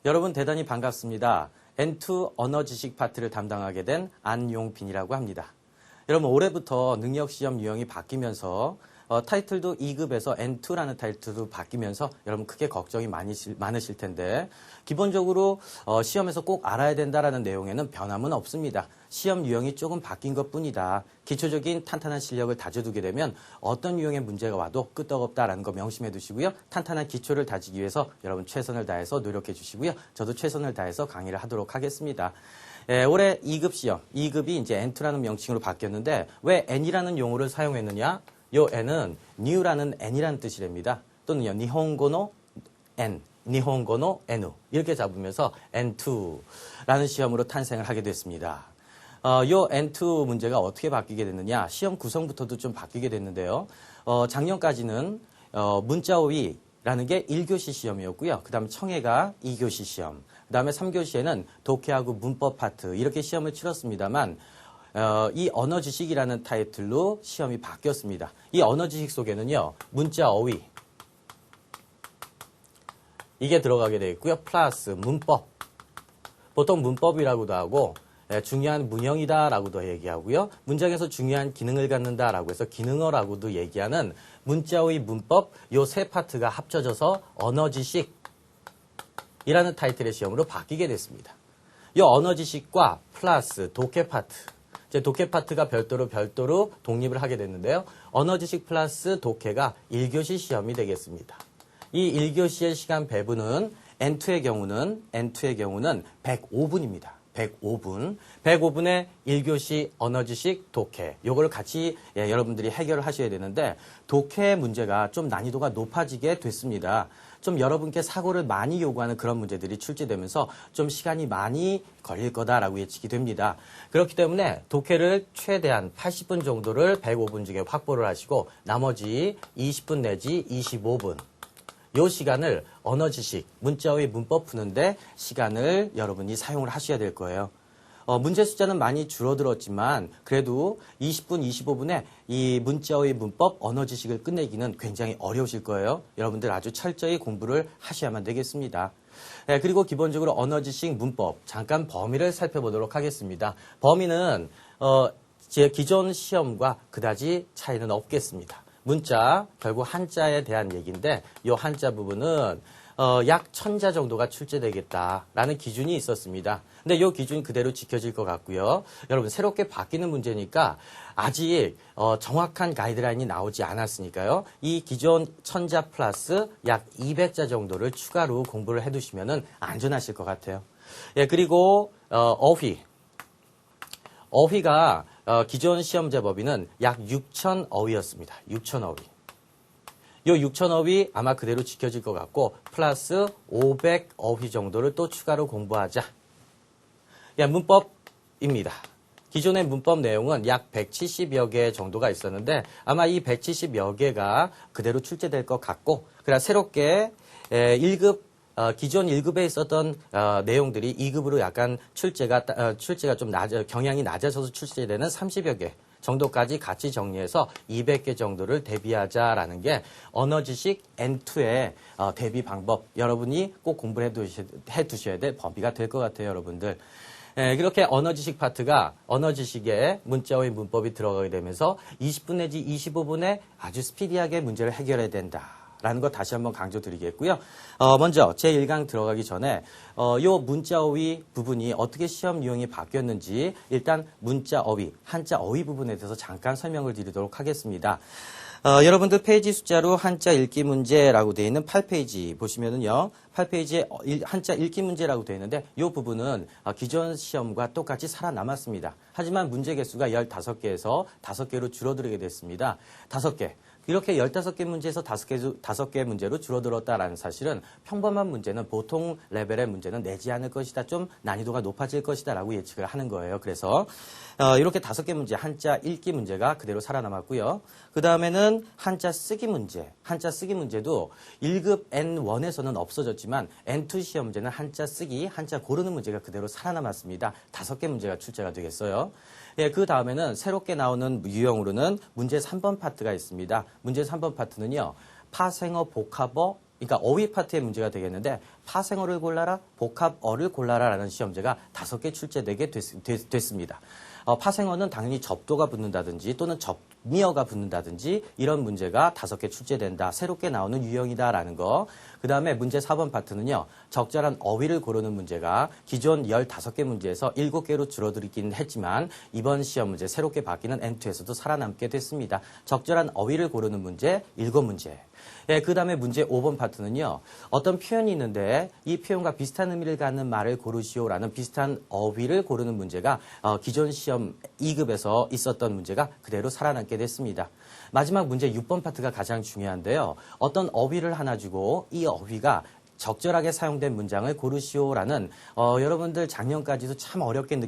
여러분 대단히 반갑습니다. N2 언어 지식 파트를 담당하게 된 안용빈이라고 합니다. 여러분 올해부터 능력시험 유형이 바뀌면서 타이틀도 2급에서 N2라는 타이틀로 바뀌면서 여러분 크게 걱정이 많으실 텐데 기본적으로 시험에서 꼭 알아야 된다라는 내용에는 변함은 없습니다. 시험 유형이 조금 바뀐 것뿐이다. 기초적인 탄탄한 실력을 다져두게 되면 어떤 유형의 문제가 와도 끄떡없다라는 거 명심해 두시고요. 탄탄한 기초를 다지기 위해서 여러분 최선을 다해서 노력해 주시고요. 저도 최선을 다해서 강의를 하도록 하겠습니다. 올해 2급 시험, 2급이 이제 N2라는 명칭으로 바뀌었는데 왜 N이라는 용어를 사용했느냐? 요 N은 new라는 N이라는 뜻이랍니다. 또는요, 니혼고노 N, 니혼고노 N 이렇게 잡으면서 N2라는 시험으로 탄생을 하게 됐습니다. 요 N2 문제가 어떻게 바뀌게 됐느냐? 시험 구성부터도 좀 바뀌게 됐는데요. 작년까지는 문자오위라는 게 1교시 시험이었고요. 그 다음에 청해가 2교시 시험, 그 다음에 3교시에는 독해하고 문법 파트 이렇게 시험을 치렀습니다만 이 언어지식이라는 타이틀로 시험이 바뀌었습니다. 이 언어지식 속에는요, 문자 어휘 이게 들어가게 되어 있고요. 플러스 문법, 보통 문법이라고도 하고 중요한 문형이다라고도 얘기하고요. 문장에서 중요한 기능을 갖는다라고 해서 기능어라고도 얘기하는 문자어휘 문법 요 세 파트가 합쳐져서 언어지식이라는 타이틀의 시험으로 바뀌게 됐습니다. 이 언어지식과 플러스 독해 파트, 이제 독해 파트가 별도로 독립을 하게 됐는데요. 언어지식 플러스 독해가 1교시 시험이 되겠습니다. 이 1교시의 시간 배분은 N2의 경우는 105분입니다. 105분. 105분에 1교시 언어지식 독해. 요걸 같이 여러분들이 해결을 하셔야 되는데 독해 문제가 좀 난이도가 높아지게 됐습니다. 좀 여러분께 사고를 많이 요구하는 그런 문제들이 출제되면서 좀 시간이 많이 걸릴 거다라고 예측이 됩니다. 그렇기 때문에 독해를 최대한 80분 정도를 105분 중에 확보를 하시고 나머지 20분 내지 25분 요 시간을 언어지식, 문자어휘 문법 푸는데 시간을 여러분이 사용을 하셔야 될 거예요. 문제 숫자는 많이 줄어들었지만 그래도 20분, 25분에 이 문자어휘 문법, 언어지식을 끝내기는 굉장히 어려우실 거예요. 여러분들 아주 철저히 공부를 하셔야만 되겠습니다. 그리고 기본적으로 언어지식 문법, 잠깐 범위를 살펴보도록 하겠습니다. 범위는 제 기존 시험과 그다지 차이는 없겠습니다. 문자, 결국 한자에 대한 얘기인데 이 한자 부분은 약 1000자 정도가 출제되겠다라는 기준이 있었습니다. 근데 이 기준 그대로 지켜질 것 같고요. 여러분 새롭게 바뀌는 문제니까 아직 정확한 가이드라인이 나오지 않았으니까요. 이 기존 1000자 플러스 약 200자 정도를 추가로 공부를 해두시면 안전하실 것 같아요. 그리고 어휘가 기존 시험제 법인은 약 6,000어휘였습니다. 6,000어휘. 요 6,000어휘 아마 그대로 지켜질 것 같고 플러스 500어휘 정도를 또 추가로 공부하자. 문법입니다. 기존의 문법 내용은 약 170여 개 정도가 있었는데 아마 이 170여 개가 그대로 출제될 것 같고 그러나 새롭게 1급 기존 1급에 있었던 내용들이 2급으로 약간 출제가 좀 경향이 낮아져서 출제되는 30여 개 정도까지 같이 정리해서 200개 정도를 대비하자라는 게 언어지식 N2의 대비 방법. 여러분이 꼭 공부를 해두셔야 될 범위가 될 것 같아요, 여러분들. 그렇게 언어지식 파트가 언어지식에 문자어휘 문법이 들어가게 되면서 20분 내지 25분에 아주 스피디하게 문제를 해결해야 된다. 라는 거 다시 한번 강조드리겠고요. 먼저 제1강 들어가기 전에 요 문자어휘 부분이 어떻게 시험 유형이 바뀌었는지 일단 문자어휘, 한자 어휘 부분에 대해서 잠깐 설명을 드리도록 하겠습니다. 여러분들 페이지 숫자로 한자 읽기 문제라고 되어 있는 8페이지 보시면은요. 8페이지에 한자 읽기 문제라고 되어 있는데 이 부분은 기존 시험과 똑같이 살아남았습니다. 하지만 문제 개수가 15개에서 5개로 줄어들게 됐습니다. 5개. 이렇게 15개 문제에서 5개 문제로 줄어들었다라는 사실은 평범한 문제는 보통 레벨의 문제는 내지 않을 것이다. 좀 난이도가 높아질 것이다 라고 예측을 하는 거예요. 그래서 이렇게 5개 문제, 한자 읽기 문제가 그대로 살아남았고요. 그 다음에는 한자 쓰기 문제. 한자 쓰기 문제도 1급 N1에서는 없어졌지만 N2 시험 문제는 한자 쓰기, 한자 고르는 문제가 그대로 살아남았습니다. 5개 문제가 출제가 되겠어요. 그 다음에는 새롭게 나오는 유형으로는 문제 3번 파트가 있습니다. 문제 3번 파트는요. 파생어, 복합어, 그러니까 어휘 파트의 문제가 되겠는데 파생어를 골라라, 복합어를 골라라라는 시험제가 5개 출제되게 됐습니다. 파생어는 당연히 접도가 붙는다든지 또는 접미어가 붙는다든지 이런 문제가 5개 출제된다. 새롭게 나오는 유형이다라는 거. 그 다음에 문제 4번 파트는요. 적절한 어휘를 고르는 문제가 기존 15개 문제에서 7개로 줄어들긴 했지만 이번 시험 문제 새롭게 바뀌는 N2에서도 살아남게 됐습니다. 적절한 어휘를 고르는 문제 7문제. 예, 그 다음에 문제 5번 파트는요. 어떤 표현이 있는데 이 표현과 비슷한 의미를 갖는 말을 고르시오라는 비슷한 어휘를 고르는 문제가 기존 시험 2급에서 있었던 문제가 그대로 살아남게 됐습니다. 마지막 문제 6번 파트가 가장 중요한데요. 어떤 어휘를 하나 주고 이 어휘가 적절하게 사용된 문장을 고르시오라는 여러분들 작년까지도 참 어렵게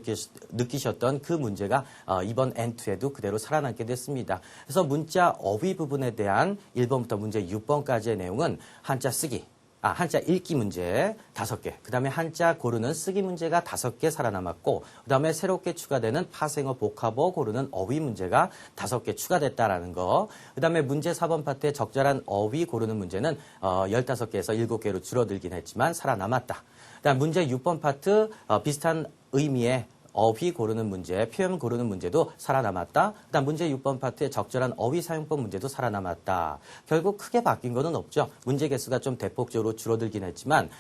느끼셨던 그 문제가 이번 N2에도 그대로 살아남게 됐습니다. 그래서 문자 어휘 부분에 대한 1번부터 문제 6번까지의 내용은 한자 쓰기, 한자 읽기 문제 5개, 그 다음에 한자 고르는 쓰기 문제가 5개 살아남았고, 그 다음에 새롭게 추가되는 파생어, 복합어 고르는 어휘 문제가 5개 추가됐다라는 거, 그 다음에 문제 4번 파트에 적절한 어휘 고르는 문제는 15개에서 7개로 줄어들긴 했지만 살아남았다. 그 다음 문제 6번 파트 비슷한 의미의 어휘 고르는 문제, 표현 고르는 문제도 살아남았다. 그다음 문제 6번 파트의 적절한 어휘 사용법 문제도 살아남았다. 결국 크게 바뀐 거는 없죠. 문제 개수가 좀 대폭적으로 줄어들긴 했지만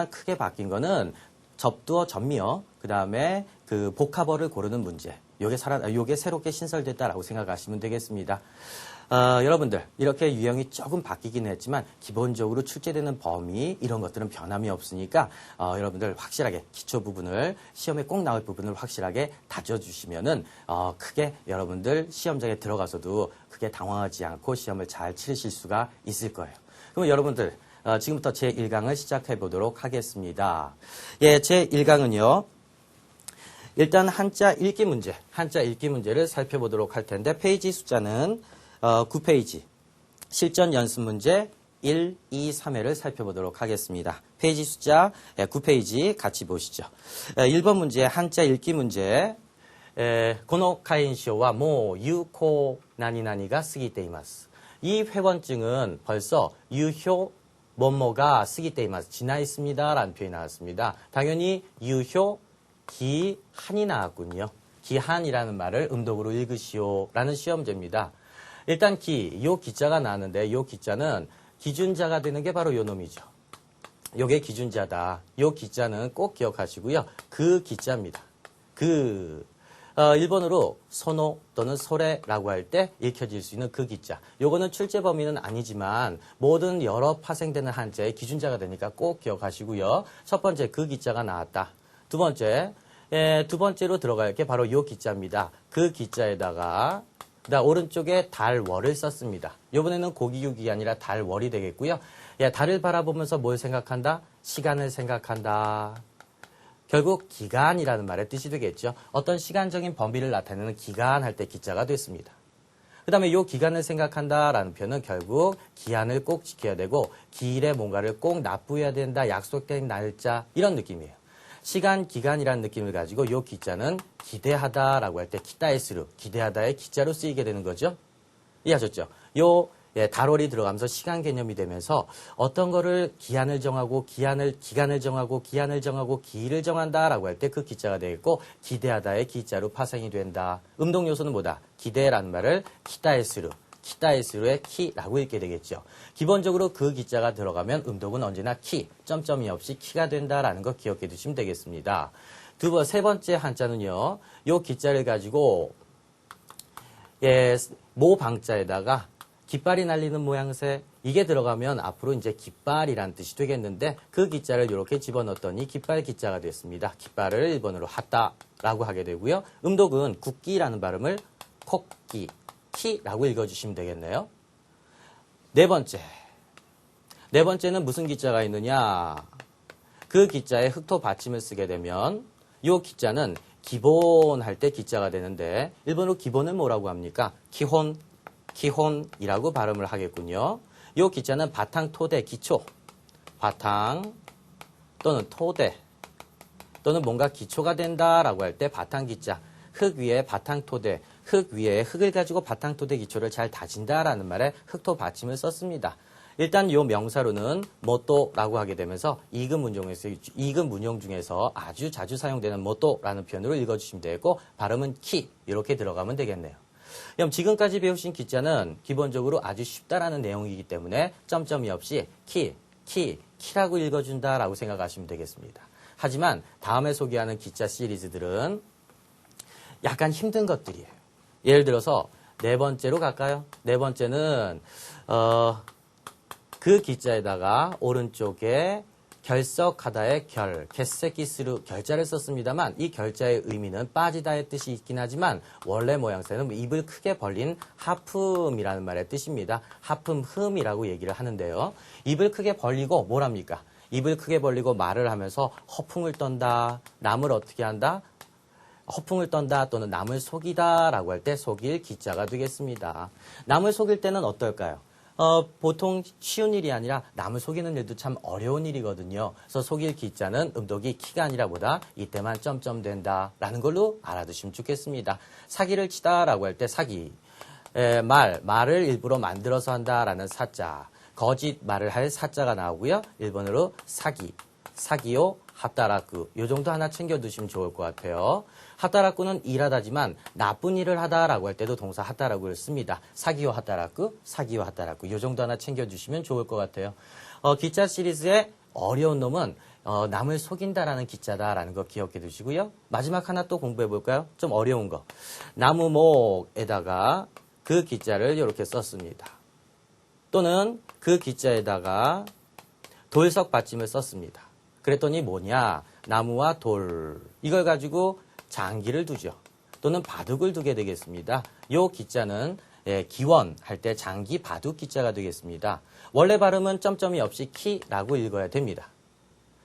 크게 바뀐 거는 접두어, 접미어, 그다음에 그 복합어를 고르는 문제. 요게 새롭게 신설됐다라고 생각하시면 되겠습니다. 여러분들 이렇게 유형이 조금 바뀌긴 했지만 기본적으로 출제되는 범위 이런 것들은 변함이 없으니까 여러분들 확실하게 기초 부분을 시험에 꼭 나올 부분을 확실하게 다져주시면은 크게 여러분들 시험장에 들어가서도 크게 당황하지 않고 시험을 잘 치르실 수가 있을 거예요. 그럼 여러분들 지금부터 제1강을 시작해 보도록 하겠습니다. 예, 제1강은요. 일단 한자 읽기 문제를 살펴보도록 할 텐데 페이지 숫자는 9페이지 실전 연습 문제 1, 2, 3회를 살펴보도록 하겠습니다. 페이지 숫자 9페이지 같이 보시죠. 1번 문제 한자 읽기 문제 고노카인쇼와 모 유코 나니나니가 쓰기 때이마스. 이 회원증은 벌써 유효 뭐뭐가 쓰기 때이마스 지나 있습니다 라는 표현이 나왔습니다. 당연히 유효 기한이 나왔군요. 기한이라는 말을 음독으로 읽으시오 라는 시험제입니다. 일단 요 기자가 나왔는데 요 기자는 기준자가 되는 게 바로 요 놈이죠. 요게 기준자다. 요 기자는 꼭 기억하시고요. 그 기자입니다. 일본어로 소노 또는 소레라고 할 때 읽혀질 수 있는 그 기자. 요거는 출제 범위는 아니지만 모든 여러 파생되는 한자의 기준자가 되니까 꼭 기억하시고요. 첫 번째 그 기자가 나왔다. 두 번째로 들어갈 게 바로 요 기자입니다. 그 기자에다가 오른쪽에 달월을 썼습니다. 이번에는 고기육이 아니라 달월이 되겠고요. 달을 바라보면서 뭘 생각한다? 시간을 생각한다. 결국 기간이라는 말의 뜻이 되겠죠. 어떤 시간적인 범위를 나타내는 기간 할 때 기자가 됐습니다. 그 다음에 이 기간을 생각한다라는 표현은 결국 기한을 꼭 지켜야 되고 기일에 뭔가를 꼭 납부해야 된다. 약속된 날짜 이런 느낌이에요. 시간, 기간이라는 느낌을 가지고 요 기자는 기대하다라고 할 때 기타에스루, 기대하다의 기자로 쓰이게 되는 거죠. 이해하셨죠? 달월이 들어가면서 시간 개념이 되면서 어떤 거를 기한을 정하고 기간을 정하고 기한을 정하고 기일을 정한다라고 할 때 그 기자가 되겠고 기대하다의 기자로 파생이 된다. 음동 요소는 뭐다? 기대라는 말을 키타에스루의 키라고 읽게 되겠죠. 기본적으로 그 기자가 들어가면 음독은 언제나 키, 점점이 없이 키가 된다라는 거 기억해 두시면 되겠습니다. 세 번째 한자는요. 요 기자를 가지고 모 방자에다가 깃발이 날리는 모양새 이게 들어가면 앞으로 이제 깃발이란 뜻이 되겠는데 그 기자를 이렇게 집어넣었더니 깃발 기자가 됐습니다. 깃발을 일본어로 하다라고 하게 되고요. 음독은 국기라는 발음을 콕기 키라고 읽어주시면 되겠네요. 네 번째는 무슨 기자가 있느냐? 그 기자에 흑토 받침을 쓰게 되면 이 기자는 기본 할 때 기자가 되는데 일본어로 기본을 뭐라고 합니까? 기혼이라고 발음을 하겠군요. 이 기자는 바탕, 토대, 기초, 바탕 또는 토대 또는 뭔가 기초가 된다라고 할 때 바탕 기자, 흙 위에 바탕 토대, 흙 위에 흙을 가지고 바탕 토대 기초를 잘 다진다라는 말에 흑토 받침을 썼습니다. 일단 요 명사로는 뭐또라고 하게 되면서 이급 문용 중에서 아주 자주 사용되는 뭐또라는 표현으로 읽어주시면 되고 발음은 키 이렇게 들어가면 되겠네요. 그럼 지금까지 배우신 기자는 기본적으로 아주 쉽다라는 내용이기 때문에 점점이 없이 키라고 읽어준다라고 생각하시면 되겠습니다. 하지만 다음에 소개하는 기자 시리즈들은 약간 힘든 것들이에요. 예를 들어서 네 번째로 갈까요? 네 번째는 그 기자에다가 오른쪽에 결석하다의 개새끼스루 결자를 썼습니다만 이 결자의 의미는 빠지다의 뜻이 있긴 하지만 원래 모양새는 입을 크게 벌린 하품이라는 말의 뜻입니다. 하품흠이라고 얘기를 하는데요. 입을 크게 벌리고 뭐랍니까? 입을 크게 벌리고 말을 하면서 허풍을 떤다, 남을 어떻게 한다? 허풍을 떤다 또는 남을 속이다 라고 할 때 속일 기자가 되겠습니다. 남을 속일 때는 어떨까요? 보통 쉬운 일이 아니라 남을 속이는 일도 참 어려운 일이거든요. 그래서 속일 기자는 음독이 키가 아니라 보다 이때만 점점 된다 라는 걸로 알아두시면 좋겠습니다. 사기를 치다 라고 할 때 사기, 말을 일부러 만들어서 한다 라는 사자, 거짓 말을 할 사자가 나오고요. 일본어로 사기요, 하따라쿠 요 정도 하나 챙겨두시면 좋을 것 같아요. 하따라쿠는 일하다지만 나쁜 일을 하다라고 할 때도 동사 하따라쿠를 씁니다. 사기요 하따라쿠 요 정도 하나 챙겨주시면 좋을 것 같아요. 기자 시리즈의 어려운 놈은 남을 속인다라는 기자다라는 거 기억해 두시고요. 마지막 하나 또 공부해 볼까요? 좀 어려운 거. 나무목에다가 그 기자를 이렇게 썼습니다. 또는 그 기자에다가 돌석 받침을 썼습니다. 그랬더니 뭐냐? 나무와 돌 이걸 가지고 장기를 두죠. 또는 바둑을 두게 되겠습니다. 요 기자는 기원 할 때 장기 바둑 기자가 되겠습니다. 원래 발음은 점점이 없이 키라고 읽어야 됩니다.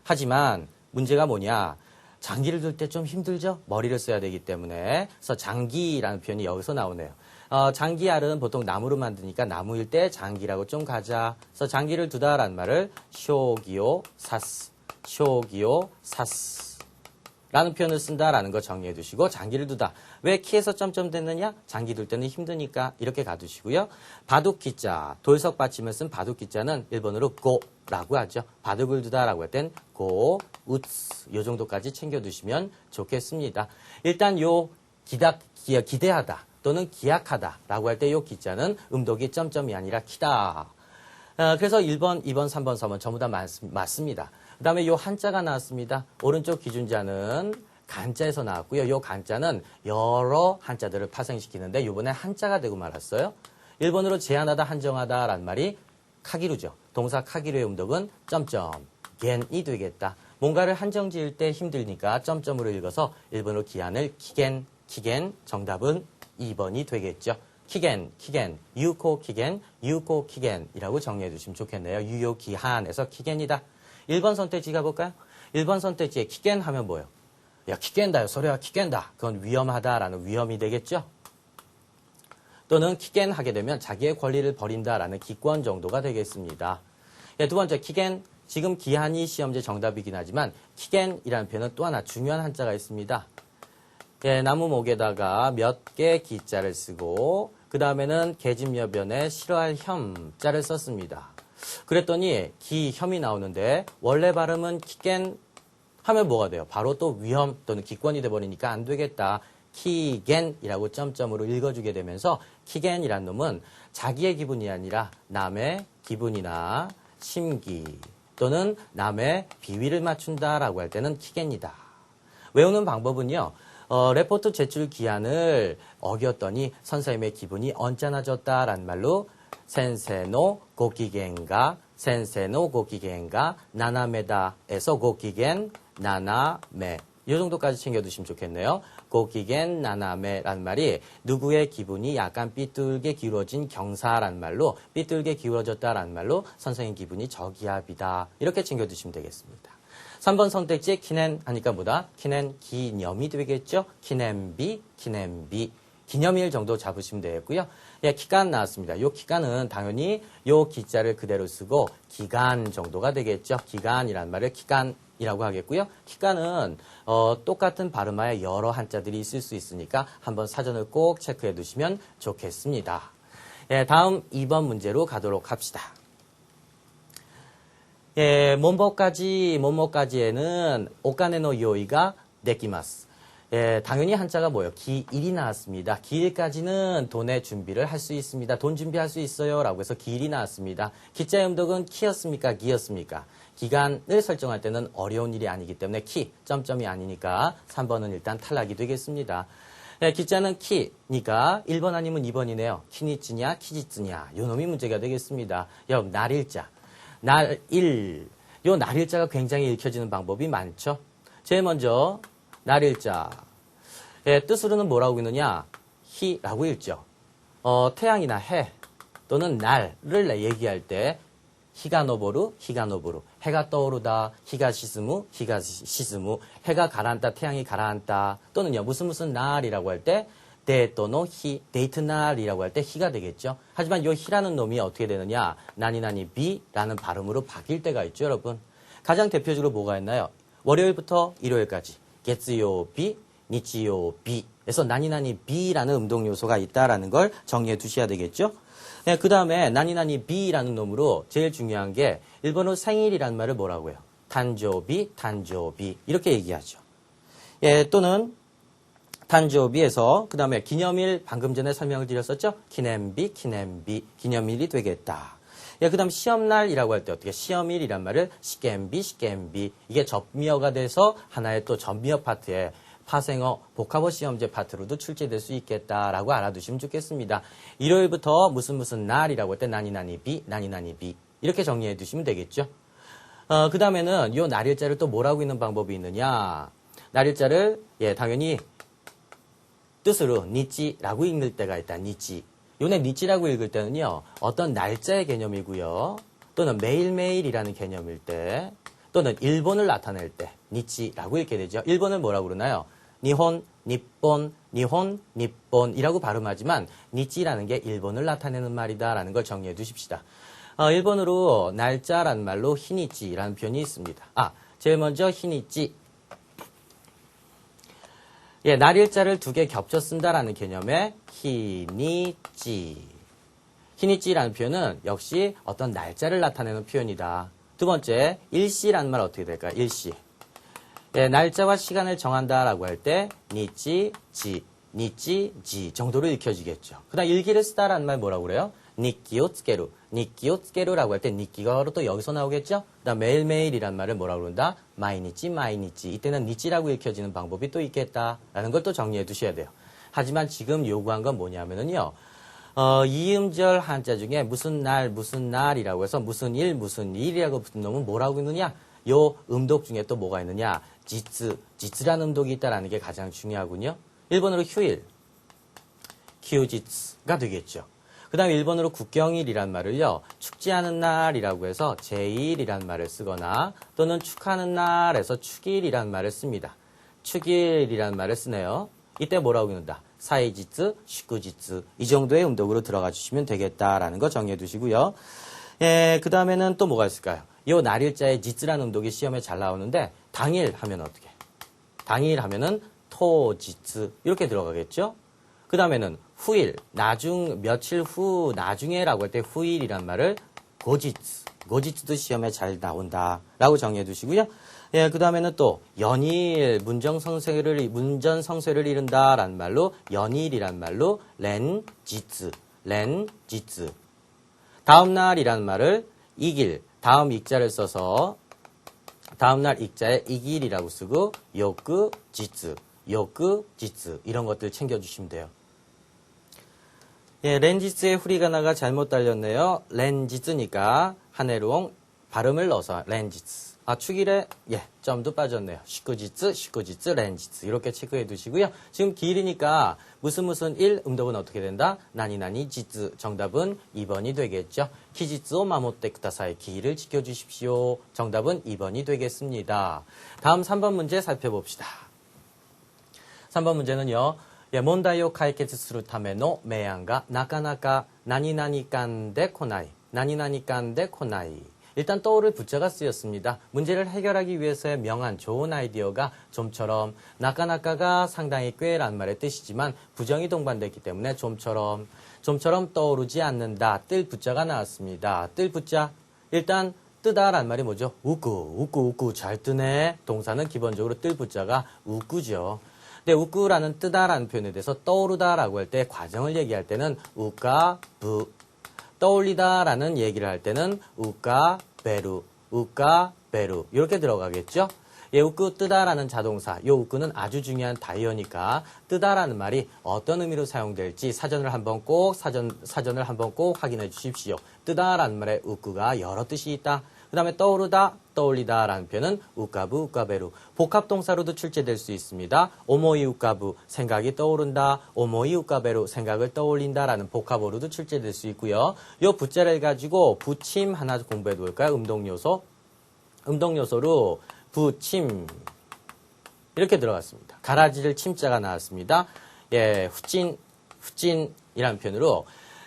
하지만 문제가 뭐냐? 장기를 둘 때 좀 힘들죠? 머리를 써야 되기 때문에. 그래서 장기라는 표현이 여기서 나오네요. 장기알은 보통 나무로 만드니까 나무일 때 장기라고 좀 가자. 그래서 장기를 두다라는 말을 쇼기요 사스 라는 표현을 쓴다라는 거 정리해 두시고 장기를 두다. 왜 키에서 점점 됐느냐? 장기 둘 때는 힘드니까 이렇게 가두시고요. 바둑 기자, 돌석 받침을 쓴 바둑 기자는 일본어로 고라고 하죠. 바둑을 두다라고 할 땐 고, 우츠 요 정도까지 챙겨두시면 좋겠습니다. 일단 요 기대하다 또는 기약하다라고 할 때 요 기자는 음독이 점점이 아니라 키다. 그래서 1번, 2번, 3번, 4번 전부 다 맞습니다. 그 다음에 요 한자가 나왔습니다. 오른쪽 기준자는 간자에서 나왔고요. 요 간자는 여러 한자들을 파생시키는데 이번에 한자가 되고 말았어요. 일본어로 제한하다, 한정하다라는 말이 카기루죠. 동사 카기루의 음독은 점점, 겐이 되겠다. 뭔가를 한정 지을 때 힘들니까 점점으로 읽어서 일본어로 기한을 키겐 정답은 2번이 되겠죠. 키겐, 유코 키겐이라고 정리해 주시면 좋겠네요. 유효 기한에서 키겐이다. 1번 선택지 가볼까요? 1번 선택지에 키겐 하면 뭐예요? 야, 키겐다요. 소리가 키겐다. 그건 위험하다라는 위험이 되겠죠? 또는 키겐 하게 되면 자기의 권리를 버린다라는 기권 정도가 되겠습니다. 두 번째, 키겐. 지금 기한이 시험제 정답이긴 하지만 키겐이라는 표현은 또 하나 중요한 한자가 있습니다. 나무목에다가 몇 개 기자를 쓰고 그 다음에는 계집여변에 싫어할 혐자를 썼습니다. 그랬더니 혐이 나오는데 원래 발음은 키겐 하면 뭐가 돼요? 바로 또 위험 또는 기권이 돼버리니까 안 되겠다. 키겐이라고 점점으로 읽어주게 되면서 키겐이란 놈은 자기의 기분이 아니라 남의 기분이나 심기 또는 남의 비위를 맞춘다라고 할 때는 키겐이다. 외우는 방법은요. 레포트 제출 기한을 어겼더니 선생님의 기분이 언짢아졌다라는 말로 센세노 고기겐가 나나메다에서 고기겐 나나메 이 정도까지 챙겨두시면 좋겠네요. 고기겐 나나메라는 말이 누구의 기분이 약간 삐뚤게 기울어진 경사라는 말로 삐뚤게 기울어졌다라는 말로 선생님 기분이 저기압이다. 이렇게 챙겨두시면 되겠습니다. 3번 선택지에 키넨 하니까 뭐다? 키넨 기념이 되겠죠? 키넨비 기념일 정도 잡으시면 되겠고요. 기간 나왔습니다. 요 기간은 당연히 요 기자를 그대로 쓰고 기간 정도가 되겠죠. 기간이란 말을 기간이라고 하겠고요. 기간은 똑같은 발음하에 여러 한자들이 있을 수 있으니까 한번 사전을 꼭 체크해 두시면 좋겠습니다. 다음 2번 문제로 가도록 합시다. 뭐뭐까지에는 오카네노 요이가 데키마스. 당연히 한자가 뭐예요? 기일이 나왔습니다. 기일까지는 돈의 준비를 할 수 있습니다. 돈 준비할 수 있어요. 라고 해서 기일이 나왔습니다. 기자의 음독은 키였습니까? 기였습니까? 기간을 설정할 때는 어려운 일이 아니기 때문에 키, 점점이 아니니까 3번은 일단 탈락이 되겠습니다. 기자는 키니까 1번 아니면 2번이네요. 키니츠냐, 키지츠냐. 요 놈이 문제가 되겠습니다. 날일자. 날일. 요 날일자가 굉장히 읽혀지는 방법이 많죠. 제일 먼저 날일자. 뜻으로는 뭐라고 읽느냐? 희라고 읽죠. 태양이나 해 또는 날을 얘기할 때 히가노보루, 히가노보루. 해가 떠오르다, 히가 시스무, 히가 시스무. 해가 가라앉다, 태양이 가라앉다. 또는요, 무슨 날이라고 할 때 데이토노 히, 데이트 날이라고 할 때 히가 되겠죠. 하지만 요 히라는 놈이 어떻게 되느냐? 나니나니 비라는 발음으로 바뀔 때가 있죠, 여러분. 가장 대표적으로 뭐가 있나요? 월요일부터 일요일까지.月曜비, 니치요비에서 나니나니 비라는 음동 요소가 있다라는 걸 정리해 두셔야 되겠죠. 그 다음에 나니나니 비라는 놈으로 제일 중요한 게 일본어 생일이라는 말을 뭐라고 해요? 탄조비, 탄조비 이렇게 얘기하죠. 또는 탄조비에서 그 다음에 기념일 방금 전에 설명을 드렸었죠? 기념비, 기념비, 기념일이 되겠다. 그 다음 시험날이라고 할 때 어떻게 시험일이란 말을 시겜비, 시겜비 이게 접미어가 돼서 하나의 또 접미어 파트에 파생어, 복합어 시험제 파트로도 출제될 수 있겠다라고 알아두시면 좋겠습니다. 일요일부터 무슨 날이라고 할 때 나니나니 비, 나니나니 비 이렇게 정리해 두시면 되겠죠. 그 다음에는 요 날일자를 또 뭐라고 읽는 방법이 있느냐. 날일자를 당연히 뜻으로 니치라고 읽는 때가 있다. 니치. 요네 니치라고 읽을 때는요. 어떤 날짜의 개념이고요. 또는 매일매일이라는 개념일 때 또는 일본을 나타낼 때 니치라고 읽게 되죠. 일본을 뭐라고 그러나요? 니혼, 니폰, 니혼, 니폰이라고 발음하지만 니치라는 게 일본을 나타내는 말이다라는 걸 정리해 두십시다. 일본어로 날짜라는 말로 히니치라는 표현이 있습니다. 제일 먼저 히니치. 날일자를 두 개 겹쳐 쓴다라는 개념의 히니치. 히니치라는 표현은 역시 어떤 날짜를 나타내는 표현이다. 두 번째, 일시라는 말 어떻게 될까요? 일시. 날짜와 시간을 정한다라고 할 때 니치지, 니치지 정도로 읽혀지겠죠. 그 다음 일기를 쓰다라는 말 뭐라고 그래요? 니키오 츠케루, 니키오 츠케루라고 할 때 니키가 바로 또 여기서 나오겠죠? 그 다음 매일매일이란 말을 뭐라고 그런다? 마이니치, 마이니치. 이때는 니치라고 읽혀지는 방법이 또 있겠다라는 걸 또 정리해 두셔야 돼요. 하지만 지금 요구한 건 뭐냐면은요. 이음절 한자 중에 무슨 날이라고 해서 무슨 일이라고 붙은 놈은 뭐라고 있느냐? 요 음독 중에 또 뭐가 있느냐? 지츠라는 음독이 있다라는 게 가장 중요하군요. 일본어로 휴일, 키우지츠가 되겠죠. 그 다음에 일본어로 국경일이란 말을요. 축제하는 날이라고 해서 제일이란 말을 쓰거나 또는 축하하는 날에서 축일이란 말을 씁니다. 축일이란 말을 쓰네요. 이때 뭐라고 읽는다? 사이지츠, 슈쿠지츠 이 정도의 음독으로 들어가 주시면 되겠다라는 거 정리해 두시고요. 그 다음에는 또 뭐가 있을까요? 이 날일자의 지츠라는 음독이 시험에 잘 나오는데 당일 하면 어떻게? 당일 하면은 토지츠 이렇게 들어가겠죠? 그 다음에는 후일, 며칠 후, 나중에라고 할 때 후일이란 말을 고지츠도 시험에 잘 나온다라고 정리해 두시고요. 그 다음에는 또 연일, 문전성쇠를 이룬다라는 말로 연일이란 말로 렌지츠. 다음날이라는 말을 이길, 다음 익자를 써서 다음날 익자에 이길이라고 쓰고 요크지츠 이런 것들 챙겨주시면 돼요. 렌지츠의 후리가나가 잘못 달렸네요. 렌지츠니까 한해롱 발음을 넣어서 렌지츠. 축일에 점도 빠졌네요. 슈쿠지츠, 렌지츠 이렇게 체크해 두시고요. 지금 기일이니까 무슨 일 음독은 어떻게 된다? 나니나니 지츠 정답은 2번이 되겠죠. 키지츠오 마모테 쿠다사이 기일을 지켜주십시오. 정답은 2번이 되겠습니다. 다음 3번 문제 살펴봅시다. 3번 문제는요. 문제를 해결するための明暗がなかなか何々間で来ない。일단 떠오를 부자가 쓰였습니다. 문제를 해결하기 위해서의 명한 좋은 아이디어가 좀처럼 나까나까가 상당히 꽤란 말의 뜻이지만 부정이 동반됐기 때문에 좀처럼 떠오르지 않는다. 뜰 부자가 나왔습니다. 뜰 부자 일단 뜨다라는 말이 뭐죠? 웃구 잘 뜨네. 동사는 기본적으로 뜰 부자가 웃구죠. 근데 웃구라는 뜨다라는 표현에 대해서 떠오르다라고 할 때 과정을 얘기할 때는 우까부, 떠올리다라는 얘기를 할 때는 우까베루 이렇게 들어가겠죠. 예, 웃구 뜨다라는 자동사, 요 웃구는 아주 중요한 다이어니까 뜨다라는 말이 어떤 의미로 사용될지 사전을 한번 꼭 확인해 주십시오. 뜨다라는 말에 웃구가 여러 뜻이 있다. 그 다음에 떠오르다, 떠올리다라는 표현은 우까부, 우까베루. 복합동사로도 출제될 수 있습니다. 오모이 우까부, 생각이 떠오른다. 오모이 우까베루, 생각을 떠올린다라는 복합어로도 출제될 수 있고요. 요 부자를 가지고 부침 하나 공부해 볼까요? 음동요소. 음동요소로 부침 이렇게 들어갔습니다. 가라지를 침자가 나왔습니다. 예, 후진이라는 표현으로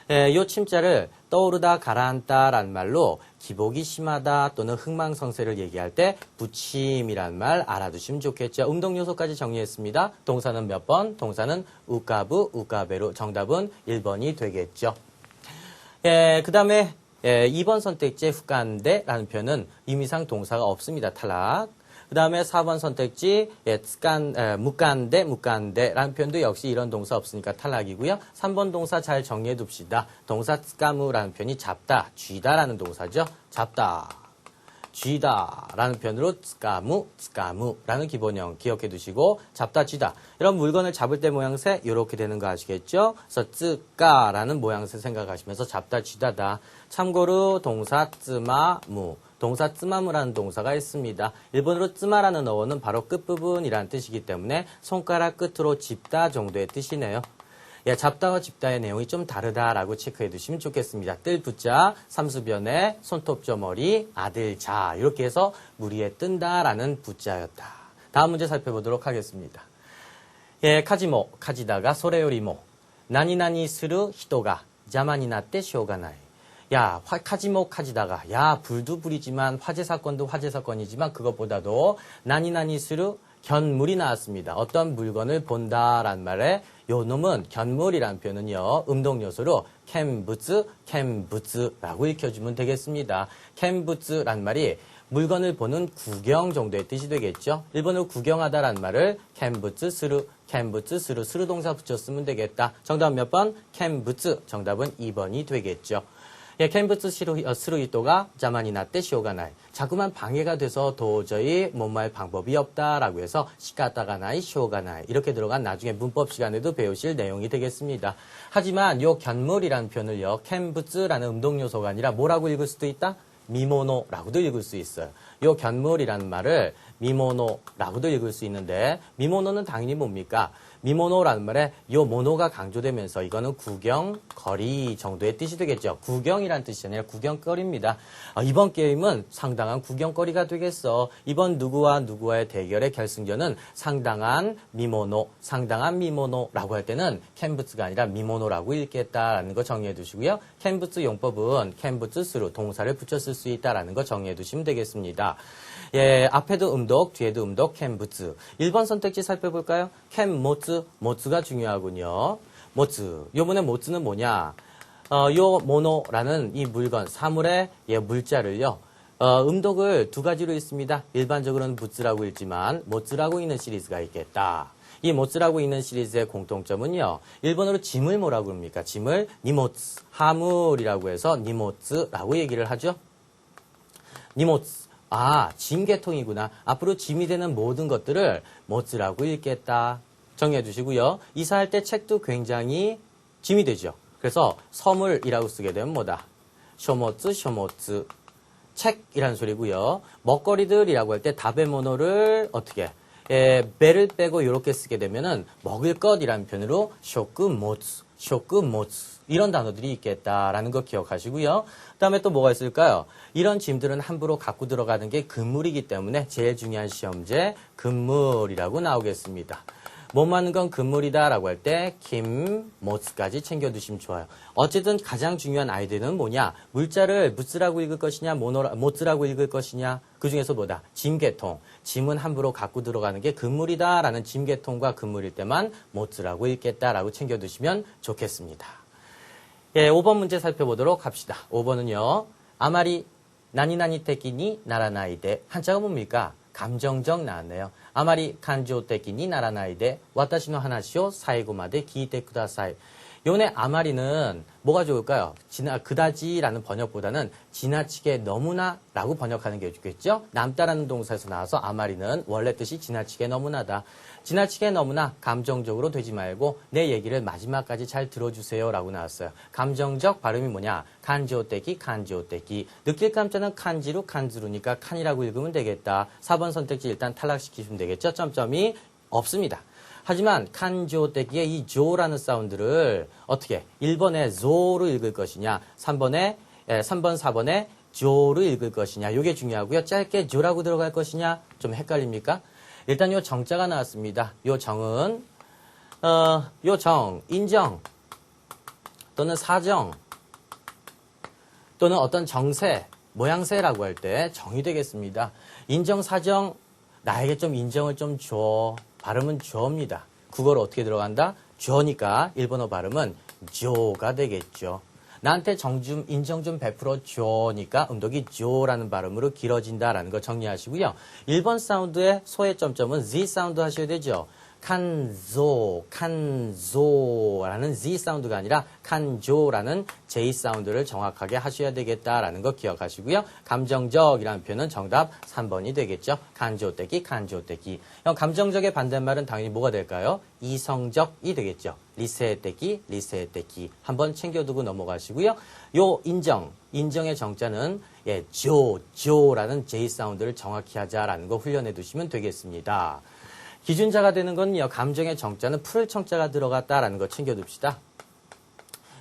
이 침자를 떠오르다, 가라앉다라는 말로 기복이 심하다 또는 흥망성쇠를 얘기할 때 부침이라는 말 알아두시면 좋겠죠. 음동요소까지 정리했습니다. 동사는 몇 번? 동사는 우까부, 우까베루. 정답은 1번이 되겠죠. 예, 그 다음에 2번 선택지에 후간데라는 표현은 의미상 동사가 없습니다. 탈락. 그 다음에 4번 선택지 묵간데라는 표현도 역시 이런 동사 없으니까 탈락이고요. 3번 동사 잘 정리해 둡시다. 동사 츠까무라는 표현이 잡다, 쥐다라는 동사죠. 잡다, 쥐다라는 표현으로 츠까무라는 기본형 기억해 두시고 잡다, 쥐다. 이런 물건을 잡을 때 모양새 이렇게 되는 거 아시겠죠? 그래서 츠까라는 모양새 생각하시면서 잡다, 쥐다다. 참고로 동사 쯔마무. 동사 쯔마무라는 동사가 있습니다. 일본어로 쯔마라는 어원은 바로 끝부분이라는 뜻이기 때문에 손가락 끝으로 짚다 정도의 뜻이네요. 예, 잡다와 짚다의 내용이 좀 다르다라고 체크해 두시면 좋겠습니다. 뜰 부자, 삼수변에 손톱저 머리, 아들 자 이렇게 해서 물 위에 뜬다라는 부자였다. 다음 문제 살펴보도록 하겠습니다. 예, 카지모, 카지다가 소레요리모, 나니나니 스루 히토가 자만이 나tte 쇼가나이. 야, 카지모 카지다가, 야, 불도 불이지만 화재 사건도 화재 사건이지만 그것보다도 나니나니 스루 견물이 나왔습니다. 어떤 물건을 본다라는 말에 요 놈은 견물이라는 표현은요, 음동요소로 캔부츠라고 읽혀주면 되겠습니다. 캔부츠라는 말이 물건을 보는 구경 정도의 뜻이 되겠죠. 일본어로 구경하다라는 말을 캔부츠 스루 동사 붙였으면 되겠다. 정답은 몇 번? 캔부츠. 정답은 2번이 되겠죠. 예, 캔부츠 스루히토가 자만이 나tte 쇼가나이. 자꾸만 방해가 돼서 도저히 못말 방법이 없다라고 해서 시카타가나이 쇼가나이. 이렇게 들어간 나중에 문법 시간에도 배우실 내용이 되겠습니다. 하지만 요 견물이라는 표현을요, 캔부츠라는 음동요소가 아니라 뭐라고 읽을 수도 있다? 미모노라고도 읽을 수 있어요. 요 견물이라는 말을 미모노라고도 읽을 수 있는데 미모노는 당연히 뭡니까? 미모노라는 말에 요 모노가 강조되면서 이거는 구경거리 정도의 뜻이 되겠죠. 구경이란 뜻이 아니라 구경거리입니다. 이번 게임은 상당한 구경거리가 되겠어. 이번 누구와 누구와의 대결의 결승전은 상당한 미모노라고 할 때는 캔부츠가 아니라 미모노라고 읽겠다라는 거 정리해 두시고요. 캔부츠 용법은 캔부츠 스루 동사를 붙였을 수 있다라는 거 정리해 두시면 되겠습니다. 예, 앞에도 음독, 뒤에도 음독, 캔부츠. 1번 선택지 살펴볼까요? 모츠가 중요하군요. 모츠. 요번에 모츠는 뭐냐? 요 모노라는 이 물건, 사물의 물자를요. 음독을 두 가지로 있습니다. 일반적으로는 부츠라고 읽지만 모츠라고 읽는 시리즈가 있겠다. 이 모츠라고 읽는 시리즈의 공통점은요. 일본어로 짐을 뭐라고 합니까? 짐을 니모츠, 하물이라고 해서 니모츠라고 얘기를 하죠. 니모츠. 아, 짐 계통이구나. 앞으로 짐이 되는 모든 것들을 모츠라고 읽겠다. 정리해 주시고요. 이사할 때 책도 굉장히 짐이 되죠. 그래서 서물이라고 쓰게 되면 뭐다? 쇼모츠. 책이라는 소리고요. 먹거리들이라고 할 때 다베모노를 어떻게? 배를 빼고 이렇게 쓰게 되면은 먹을 것이라는 표현으로 쇼크모츠 이런 단어들이 있겠다라는 거 기억하시고요. 그다음에 또 뭐가 있을까요? 이런 짐들은 함부로 갖고 들어가는 게 금물이기 때문에 제일 중요한 시험제 금물이라고 나오겠습니다. 못 맞는 건 금물이다라고 할 때 김모츠까지 챙겨두시면 좋아요. 어쨌든 가장 중요한 아이디어는 뭐냐? 물자를 무츠라고 읽을 것이냐, 모츠라고 읽을 것이냐. 그 중에서 뭐다? 짐계통. 짐은 함부로 갖고 들어가는 게 금물이다라는 짐계통과 금물일 때만 모츠라고 읽겠다라고 챙겨두시면 좋겠습니다. 예, 5번 문제 살펴보도록 합시다. 5번은요. 아마리 나니나니 테키니 나라나이데 한자가 뭡니까? 감정적 나왔네요. 아마리 간조 테키니 나라나이데 와타시노 하나시오 사이고마데 기이테 쿠다사이. 요네 아마리는 뭐가 좋을까요? 그다지라는 번역보다는 지나치게 너무나 라고 번역하는 게 좋겠죠? 남다라는 동사에서 나와서 아마리는 원래 뜻이 지나치게 너무나다. 지나치게 너무나 감정적으로 되지 말고 내 얘기를 마지막까지 잘 들어주세요 라고 나왔어요. 감정적 발음이 뭐냐? 간지오떼기 간지오떼기. 느낄 감자는 칸지루 칸즈루니까 칸이라고 읽으면 되겠다. 4번 선택지 일단 탈락시키시면 되겠죠? 점점이 없습니다. 하지만 칸조떼기의 이 조라는 사운드를 어떻게 1번에 조로 읽을 것이냐 3번, 4번에 조로 읽을 것이냐 이게 중요하고요. 짧게 조라고 들어갈 것이냐 좀 헷갈립니까? 일단 요 정자가 나왔습니다. 요 정은 요 정, 인정 또는 사정 또는 어떤 정세, 모양새라고 할 때 정이 되겠습니다. 인정, 사정 나에게 좀 인정을 좀 줘. 발음은 줘입니다. 국어로 어떻게 들어간다? 줘니까 일본어 발음은 조가 되겠죠. 나한테 인정 좀 베풀어 줘니까 음독이 조라는 발음으로 길어진다라는 거 정리하시고요. 1번 사운드의 소의 점점은 Z 사운드 하셔야 되죠. 칸조라는 Z 사운드가 아니라 칸조라는 J 사운드를 정확하게 하셔야 되겠다라는 거 기억하시고요. 감정적이라는 표현은 정답 3번이 되겠죠. 간조떼기. 감정적의 반대말은 당연히 뭐가 될까요? 이성적이 되겠죠. 리세떼기. 한번 챙겨두고 넘어가시고요. 요 인정의 정자는 조라는 J 사운드를 정확히 하자라는 거 훈련해 두시면 되겠습니다. 기준자가 되는 건요. 감정의 정자는 풀을 청자가 들어갔다라는 거 챙겨둡시다.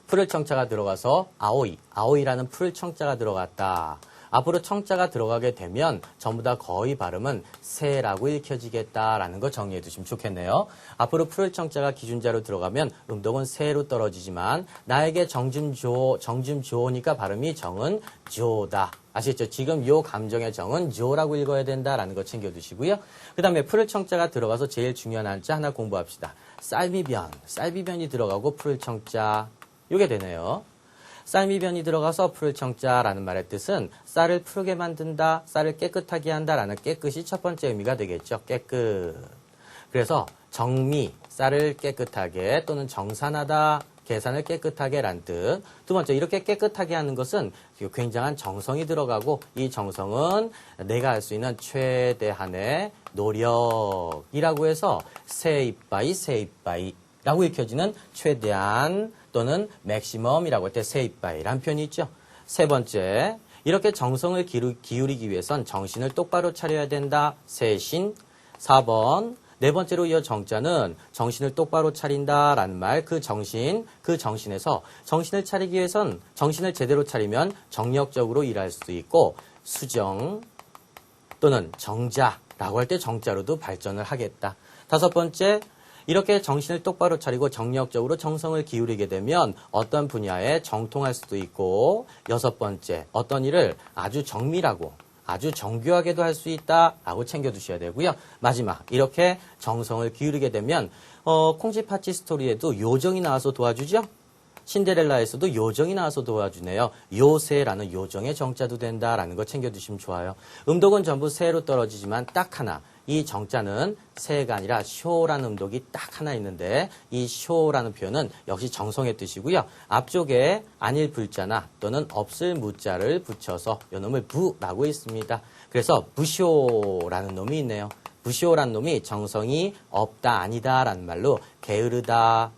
풀을 청자가 들어가서 아오이라는 풀을 청자가 들어갔다. 앞으로 청자가 들어가게 되면 전부 다 거의 발음은 새라고 읽혀지겠다라는 거 정리해 두시면 좋겠네요. 앞으로 풀을 청자가 기준자로 들어가면 음독은 새로 떨어지지만 나에게 정좀 줘니까 발음이 정은 조다. 아시겠죠? 지금 요 감정의 정은 조라고 읽어야 된다라는 거 챙겨두시고요. 그 다음에 풀을 청자가 들어가서 제일 중요한 한자 하나 공부합시다. 쌀비변이 들어가고 풀을 청자 요게 되네요. 쌀미변이 들어가서 풀을 청자라는 말의 뜻은 쌀을 푸르게 만든다, 쌀을 깨끗하게 한다라는 깨끗이 첫 번째 의미가 되겠죠. 깨끗. 그래서 정미, 쌀을 깨끗하게 또는 정산하다, 계산을 깨끗하게 란 뜻. 두 번째, 이렇게 깨끗하게 하는 것은 굉장한 정성이 들어가고 이 정성은 내가 할 수 있는 최대한의 노력이라고 해서 세이빠이라고 읽혀지는 최대한 또는 맥시멈이라고 할 때 세이빠이라는 표현이 있죠. 세 번째, 이렇게 정성을 기울이기 위해선 정신을 똑바로 차려야 된다. 세신. 4번, 네 번째로 이어 정자는 정신을 똑바로 차린다라는 말, 그 정신에서 정신을 차리기 위해선 정신을 제대로 차리면 정력적으로 일할 수 있고 수정 또는 정자라고 할 때 정자로도 발전을 하겠다. 다섯 번째, 이렇게 정신을 똑바로 차리고 정력적으로 정성을 기울이게 되면 어떤 분야에 정통할 수도 있고 여섯 번째, 어떤 일을 아주 정밀하고 아주 정교하게도 할 수 있다라고 챙겨두셔야 되고요. 마지막, 이렇게 정성을 기울이게 되면 콩쥐팥쥐 스토리에도 요정이 나와서 도와주죠. 신데렐라에서도 요정이 나와서 도와주네요. 요새라는 요정의 정자도 된다라는 거 챙겨두시면 좋아요. 음독은 전부 새로 떨어지지만 딱 하나, 이 정자는 새가 아니라 쇼라는 음독이 딱 하나 있는데 이 쇼라는 표현은 역시 정성의 뜻이고요. 앞쪽에 아닐 불자나 또는 없을 무자를 붙여서 이 놈을 부라고 있습니다. 그래서 부쇼라는 놈이 있네요. 부쇼라는 놈이 정성이 없다 아니다 라는 말로 게으르다.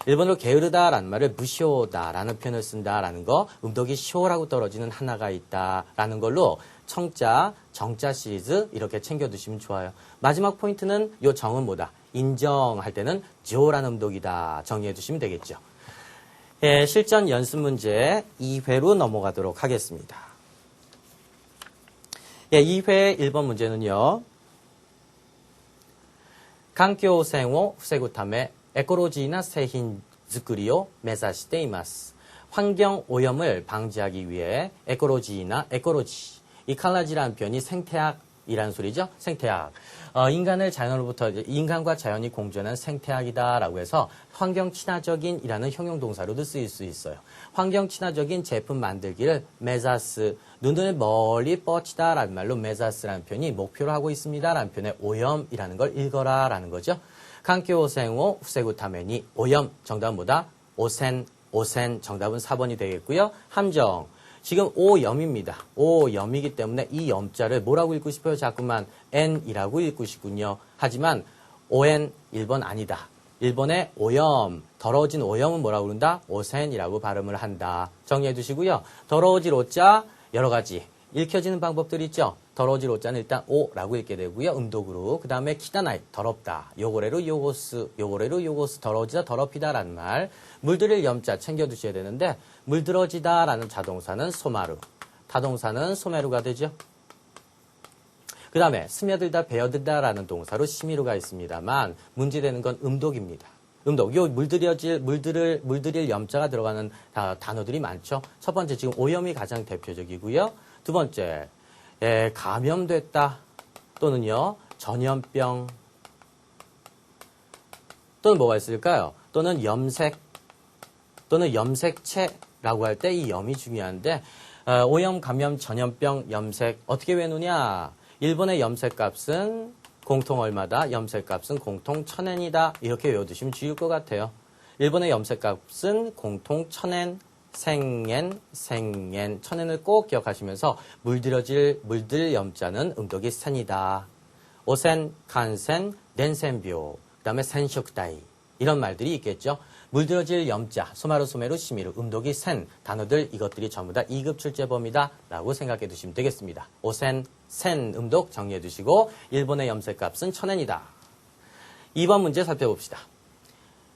일본어로 게으르다라는 말을 무쇼다라는 표현을 쓴다라는 거, 음독이 쇼라고 떨어지는 하나가 있다라는 걸로 청자, 정자 시리즈 이렇게 챙겨두시면 좋아요. 마지막 포인트는 요 정은 뭐다? 인정할 때는 조라는 음독이다. 정리해두시면 되겠죠. 예, 실전 연습 문제 2회로 넘어가도록 하겠습니다. 예, 2회 1번 문제는요.環境汚染を防ぐためエコロジーな製品作りを目指しています. 환경 오염을 방지하기 위해 에코로지, 이 칼라지라는 표현이 생태학 이라는 소리죠. 생태학. 인간과 자연이 공존한 생태학이다라고 해서 환경 친화적인이라는 형용동사로도 쓰일 수 있어요. 환경 친화적인 제품 만들기를 메자스, 눈을 멀리 뻗치다라는 말로 메자스라는 표현이 목표로 하고 있습니다라는 표현의 오염이라는 걸 읽어라라는 거죠.環境汚染を防ぐために 오염 정답은 뭐다? 오센 정답은 4번이 되겠고요. 함정. 지금 오염입니다. 오염이기 때문에 이 염자를 뭐라고 읽고 싶어요? 자꾸만 n이라고 읽고 싶군요. 하지만 on 1번 아니다. 1번의 오염, 더러워진 오염은 뭐라고 부른다? 오센이라고 발음을 한다. 정리해 두시고요. 더러워질 오자 여러 가지 읽혀지는 방법들이 있죠. 더러워질 오자는 일단 오라고 읽게 되고요. 음독으로. 그 다음에 키다나이, 더럽다. 요거래로 요고스, 더러워지다, 더럽히다라는 말. 물들일 염자 챙겨두셔야 되는데 물들어지다라는 자동사는 소마루, 타동사는 소메루가 되죠. 그 다음에 스며들다, 베어들다라는 동사로 시미루가 있습니다만 문제되는 건 음독입니다. 음독, 요 물들일 염자가 들어가는 단어들이 많죠. 첫 번째 지금 오염이 가장 대표적이고요. 두 번째 감염됐다 또는요 전염병 또는 뭐가 있을까요? 또는 염색 또는 염색체라고 할 때 이 염이 중요한데 오염, 감염, 전염병, 염색 어떻게 외우느냐? 일본의 염색값은 공통 얼마다? 염색값은 공통 1000엔이다. 이렇게 외워두시면 좋을 것 같아요. 일본의 염색값은 공통 1000엔, 생엔, 1000엔을 꼭 기억하시면서 물들 염자는 음독이 센이다. 오센, 간센, 넨센bio, 그 다음에 센쇼크다이 이런 말들이 있겠죠. 물들어질 염자, 소마루, 소메루, 시미루, 음독이 센 단어들 이것들이 전부 다 2급 출제범이다 라고 생각해 두시면 되겠습니다. 오센, 센 음독 정리해 두시고 일본의 염색값은 1000엔이다. 2번 문제 살펴봅시다.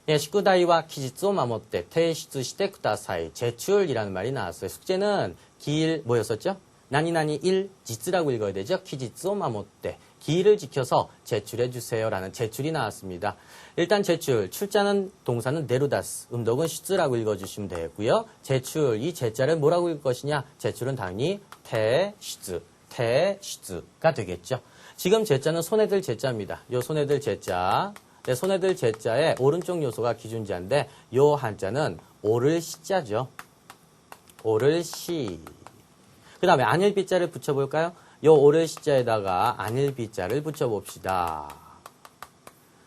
식구다이와 키지츠오 마모떼 테이시츠시테 쿠다사이 제출이라는 말이 나왔어요. 숙제는 길 뭐였었죠? 나니나니 1 지츠라고 읽어야 되죠. 키지츠오 마모떼 기일을 지켜서 제출해 주세요라는 제출이 나왔습니다. 일단 제출, 출자는 동사는 네루다스, 음독은 슈츠라고 읽어주시면 되겠고요. 제출, 이 제자를 뭐라고 읽을 것이냐? 제출은 당연히 테슈츠가 되겠죠. 지금 제자는 손에들 제자입니다. 요 손에들 제자. 네, 손에들 제자의 오른쪽 요소가 기준자인데 요 한자는 오를 시자죠. 오를 시. 그 다음에 안일비자를 붙여볼까요? 요 오를 시자에다가 안일비자를 붙여봅시다.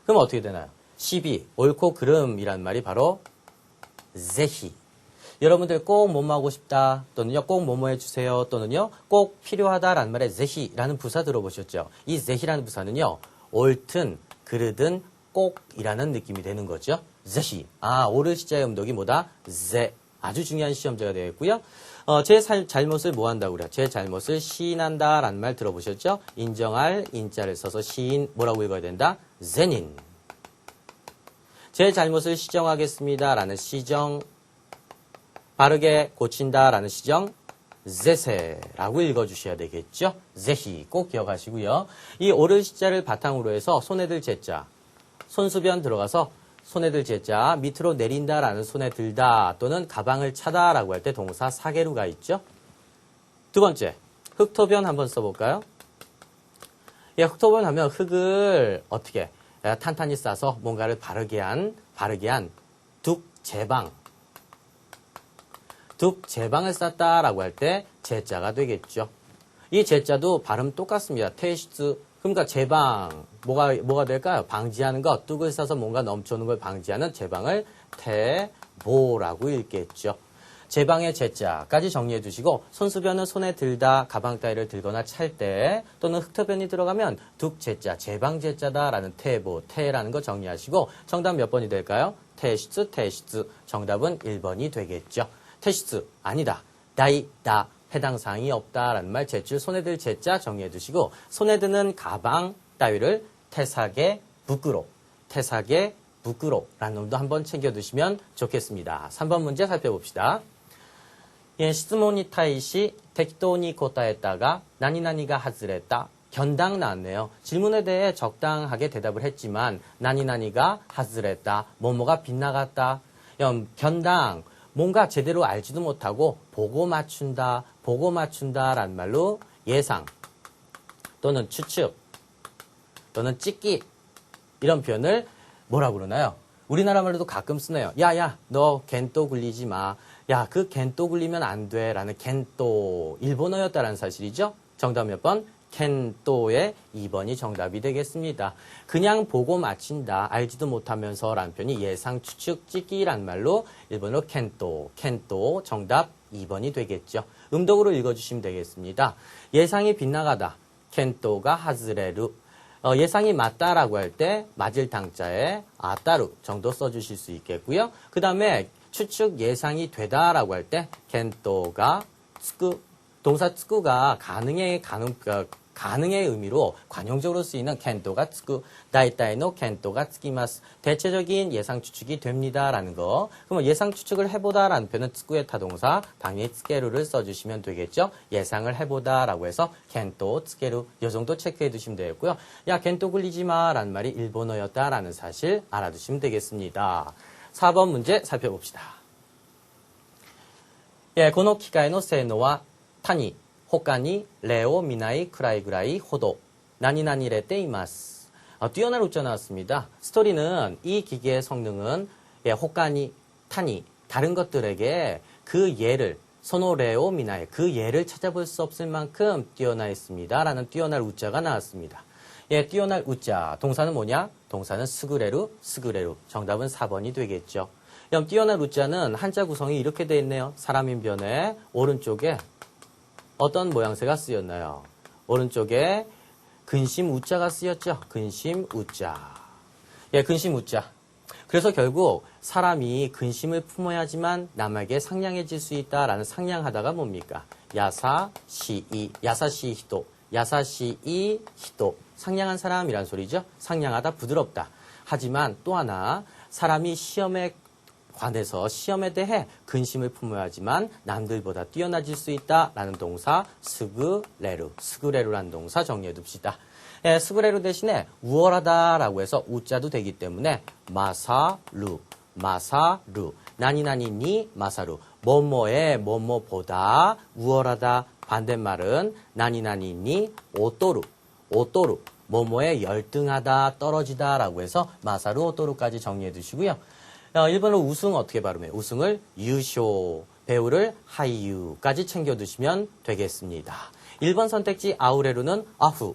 그럼 어떻게 되나요? 시비, 옳고 그름이란 말이 바로 제히. 여러분들 꼭 뭐뭐 하고 싶다 또는요 꼭 뭐뭐 해주세요 또는요 꼭 필요하다라는 말에 제히라는 부사 들어보셨죠? 이 제히라는 부사는요 옳든 그르든 꼭이라는 느낌이 되는 거죠. 제히. 오를 시자의 음독이 뭐다? 제. 아주 중요한 시험자가 되겠고요. 제 잘못을 뭐 한다고 그래요? 제 잘못을 시인한다라는 말 들어보셨죠? 인정할 인자를 써서 시인 뭐라고 읽어야 된다? 제닌. 제 잘못을 시정하겠습니다라는 시정. 바르게 고친다라는 시정. 제세라고 읽어주셔야 되겠죠? 제히 꼭 기억하시고요. 이 오를 시자를 바탕으로 해서 손에들 제자. 손수변 들어가서 손에들 제자 밑으로 내린다라는 손에 들다 또는 가방을 차다라고 할 때 동사 사계루가 있죠. 두 번째, 흙토변 한번 써볼까요? 흙토변 하면 흙을 어떻게 탄탄히 싸서 뭔가를 바르게 한 둑제방. 둑제방을 쌌다라고 할 때 제자가 되겠죠. 이 제자도 발음 똑같습니다. 테이시츠. 그러니까 제방, 뭐가 될까요? 방지하는 것, 뚝을 싸서 뭔가 넘쳐오는 걸 방지하는 제방을 태보라고 읽겠죠. 제방의 제자까지 정리해 두시고 손수변은 손에 들다, 가방 따위를 들거나 찰 때 또는 흙터변이 들어가면 둑 제자, 제방 제자다라는 태보, 태라는 거 정리하시고 정답 몇 번이 될까요? 테시츠. 정답은 1번이 되겠죠. 테시츠, 아니다. 다이다. 해당 사항이 없다라는 말 제출 손에 들 제자 정리해 두시고 손에 드는 가방 따위를 태사게 부끄로라는 놈도 한번 챙겨 두시면 좋겠습니다. 3번 문제 살펴봅시다. 시즈모니 타이시 테키토니 고타했다가 나니나니가 하즈레다. 견당 나왔네요. 질문에 대해 적당하게 대답을 했지만 나니나니가 하즈레다. 뭐뭐가 빗나갔다. 견당 뭔가 제대로 알지도 못하고 보고 맞춘다라는 말로 예상, 또는 추측 또는 찍기 이런 표현을 뭐라고 그러나요? 우리나라 말로도 가끔 쓰네요. 야야 너 겐또 굴리지 마. 야 그 겐또 굴리면 안 돼 라는 겐또 일본어였다라는 사실이죠. 정답 몇 번? 켄또의 2번이 정답이 되겠습니다. 그냥 보고 맞힌다, 알지도 못하면서 라는 표현이 예상, 추측, 찍기란 말로 일본어로 켄또 정답 2번이 되겠죠. 음독으로 읽어주시면 되겠습니다. 예상이 빗나가다, 켄또가 하즈레루. 예상이 맞다라고 할 때 맞을 당자에 아따루 정도 써주실 수 있겠고요. 그 다음에 추측 예상이 되다라고 할 때 켄또가 쓰쿠, 동사 쓰쿠가 가능의 의미로 관용적으로 쓰이는 켄또가 쓰쿠, 다이다이노 켄또가 쓰기마스. 대체적인 예상 추측이 됩니다라는 거. 그러면 예상 추측을 해보다라는 표현은 쓰쿠의 타동사 당연히 쓰게루를 써주시면 되겠죠. 예상을 해보다라고 해서 켄또, 쓰게루 이 정도 체크해 두시면 되겠고요. 야 켄또 굴리지 마라는 말이 일본어였다라는 사실 알아두시면 되겠습니다. 4번 문제 살펴봅시다. 예, 고노 키가이노 세노와 타니他に例を見ないくらいぐらいほど何々れています. 뛰어난 우자 나왔습니다. 스토리는 이 기계의 성능은 호가니, 타니, 다른 것들에게 그 예를 소노레오 미나에 그 예를 찾아볼 수 없을 만큼 뛰어나 있습니다. 라는 뛰어날 우자가 나왔습니다. 예, 뛰어날 우자. 동사는 뭐냐? 동사는 스그레루. 정답은 4번이 되겠죠. 그럼 뛰어날 우자는 한자 구성이 이렇게 되어 있네요. 사람인변에 오른쪽에 어떤 모양새가 쓰였나요? 오른쪽에 근심 우자가 쓰였죠? 근심 우자. 예, 근심 우자. 그래서 결국 사람이 근심을 품어야지만 남에게 상냥해질 수 있다라는 상냥하다가 뭡니까? 야사시이 히토. 상냥한 사람이란 소리죠? 상냥하다, 부드럽다. 하지만 또 하나 사람이 시험에 관해서 시험에 대해 근심을 품어야지만 남들보다 뛰어나질 수 있다라는 동사 스그레루라는 동사 정리해 둡시다. 예, 스그레루 대신에 우월하다라고 해서 우자도 되기 때문에 마사루 나니나니니 마사루 뭐뭐에 뭐뭐보다 우월하다. 반대말은 나니나니니 오또루 뭐뭐에 열등하다 떨어지다라고 해서 마사루 오또루까지 정리해 두시고요. 일본어 우승 어떻게 발음해요? 우승을 유쇼, 배우를 하이유까지 챙겨두시면 되겠습니다. 1번 선택지 아우레루는 아후,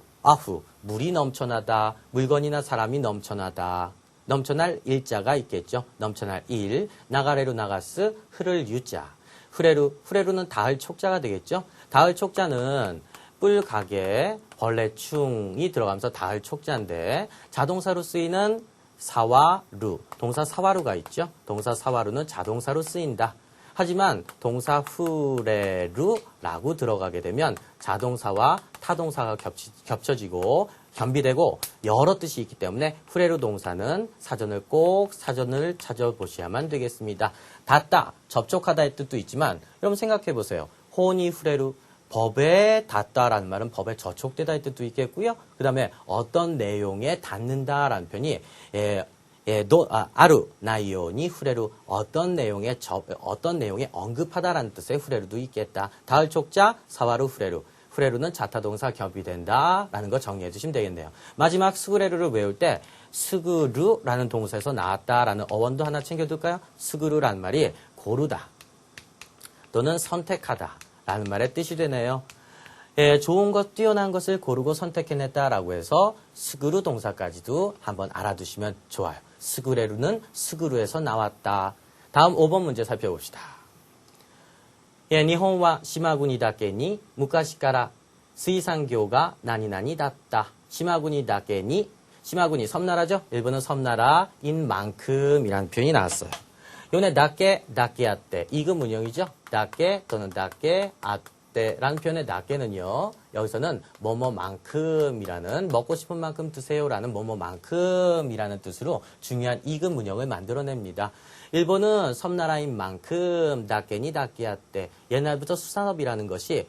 물이 넘쳐나다, 물건이나 사람이 넘쳐나다. 넘쳐날 일자가 있겠죠. 넘쳐날 일, 나가레루 나가스, 흐를 유자. 후레루는 닿을 촉자가 되겠죠. 닿을 촉자는 뿔가게, 벌레충이 들어가면서 닿을 촉자인데 자동사로 쓰이는 사와루, 동사 사와루가 있죠. 동사 사와루는 자동사로 쓰인다. 하지만 동사 후레루라고 들어가게 되면 자동사와 타동사가 겹쳐지고 겸비되고 여러 뜻이 있기 때문에 후레루 동사는 사전을 찾아보셔야만 되겠습니다. 닿다, 접촉하다의 뜻도 있지만 여러분 생각해 보세요. 호니 후레루, 법에 닿다라는 말은 법에 저촉되다의 뜻도 있겠고요. 그 다음에 어떤 내용에 닿는다라는 표현이 아루 나이오니 후레루 어떤 내용에 언급하다라는 뜻의 후레루도 있겠다. 닿을 촉자 사와루 후레루는 자타동사 겸비된다라는 거 정리해 주시면 되겠네요. 마지막 스그레루를 외울 때 스그루라는 동사에서 나왔다라는 어원도 하나 챙겨둘까요? 스그루라는 말이 고르다 또는 선택하다 라는 말의 뜻이 되네요. 예, 좋은 것, 뛰어난 것을 고르고 선택해냈다라고 해서 스그루 동사까지도 한번 알아두시면 좋아요. 스그레루는 스그루에서 나왔다. 다음 5번 문제 살펴봅시다. 예, 일본은 시마구니다케니 무카시카라 수이산교가 나니나니 닿다. 시마구니다케니 시마구니 섬나라죠? 일본은 섬나라인 만큼이라는 표현이 나왔어요. 요네 닿게 아떼 이급 문형이죠. 닿게 또는 닿게 아떼라는 표현의 닿게는요. 여기서는 뭐뭐만큼이라는 먹고 싶은 만큼 드세요라는 뭐뭐만큼이라는 뜻으로 중요한 이급 문형을 만들어냅니다. 일본은 섬나라인 만큼 닿게니 닿게 아떼 옛날부터 수산업이라는 것이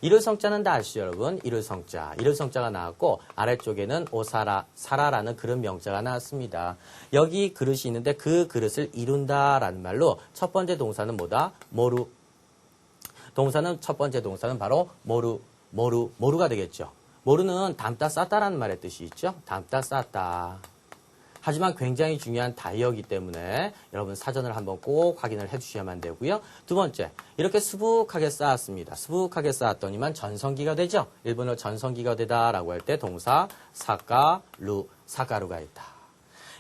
이를 성자는 다 아시죠, 여러분? 이를 성자가 나왔고 아래쪽에는 사라라는 그릇 명자가 나왔습니다. 여기 그릇이 있는데 그 그릇을 이룬다라는 말로 첫 번째 동사는 뭐다? 모루. 첫 번째 동사는 바로 모루가 되겠죠. 모르는 담다 싸다라는 말의 뜻이 있죠. 담다 싸다. 하지만 굉장히 중요한 단어이기 때문에 여러분 사전을 한번 꼭 확인을 해주셔야만 되고요. 두 번째, 이렇게 수북하게 쌓았습니다. 수북하게 쌓았더니만 전성기가 되죠. 일본어로 전성기가 되다라고 할 때 동사 사카루, 사카루가 있다.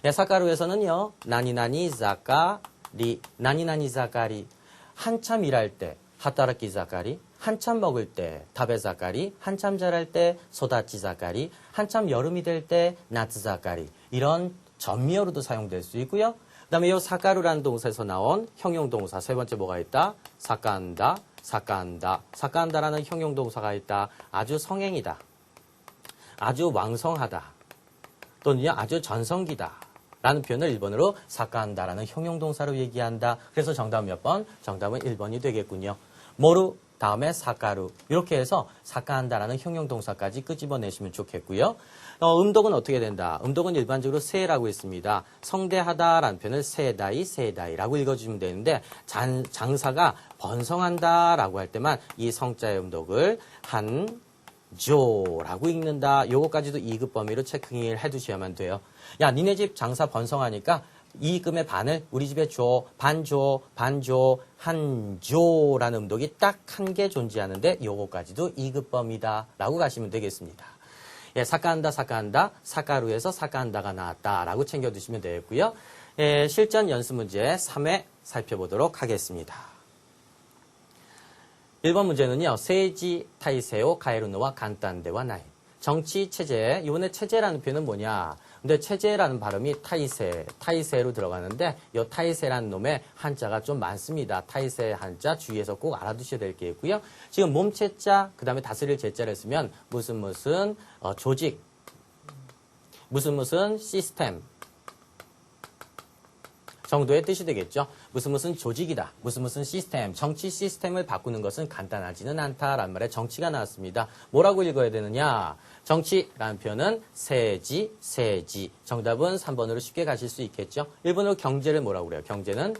예, 사카루에서는요, 나니나니 자카리, 나니나니 자카리, 한참 일할 때 하타라키 자카리, 한참 먹을 때 다베 자카리, 한참 자랄 때 소다치 자카리, 한참 여름이 될 때 나츠 자카리, 이런 전미어로도 사용될 수 있고요. 그 다음에 이 사카루라는 동사에서 나온 형용동사 세 번째 뭐가 있다? 사카한다, 사카한다. 사카한다라는 형용동사가 있다. 아주 성행이다. 아주 왕성하다. 또는요, 아주 전성기다. 라는 표현을 일본어로 사카한다라는 형용동사로 얘기한다. 그래서 정답 몇 번? 정답은 1번이 되겠군요. 모루 다음에 사카루. 이렇게 해서 사카한다라는 형용동사까지 끄집어내시면 좋겠고요. 음독은 어떻게 된다? 음독은 일반적으로 세라고 있습니다. 성대하다라는 표현을 세다이, 세다이라고 읽어주시면 되는데 장사가 번성한다라고 할 때만 이 성자의 음독을 한조라고 읽는다. 요거까지도 2급 범위로 체크를 해두셔야만 돼요. 야, 니네 집 장사 번성하니까 이익금의 반을 우리 집에 줘, 반조, 한조라는 음독이 딱 한 개 존재하는데 요거까지도 2급 범위다 라고 가시면 되겠습니다. 예, 사카한다, 사카한다, 사카루에서 사카한다가 나왔다라고 챙겨두시면 되겠고요. 예, 실전 연습 문제 3회 살펴보도록 하겠습니다. 1번 문제는요. 세지 타이세오 카에루노와 간단데와 나이. 정치 체제. 이번에 체제라는 표현은 뭐냐? 근데 체제라는 발음이 타이세로 들어가는데 이 타이세라는 놈의 한자가 좀 많습니다. 타이세 한자 주의해서 꼭 알아두셔야 될 게 있고요. 지금 몸체자 그다음에 다스릴 제자를 쓰면 무슨 조직, 무슨 시스템 정도의 뜻이 되겠죠. 무슨 조직이다. 무슨 시스템. 정치 시스템을 바꾸는 것은 간단하지는 않다라는 말에 정치가 나왔습니다. 뭐라고 읽어야 되느냐. 정치라는 표현은 세지. 정답은 3번으로 쉽게 가실 수 있겠죠. 일본어로 경제를 뭐라고 그래요? 경제는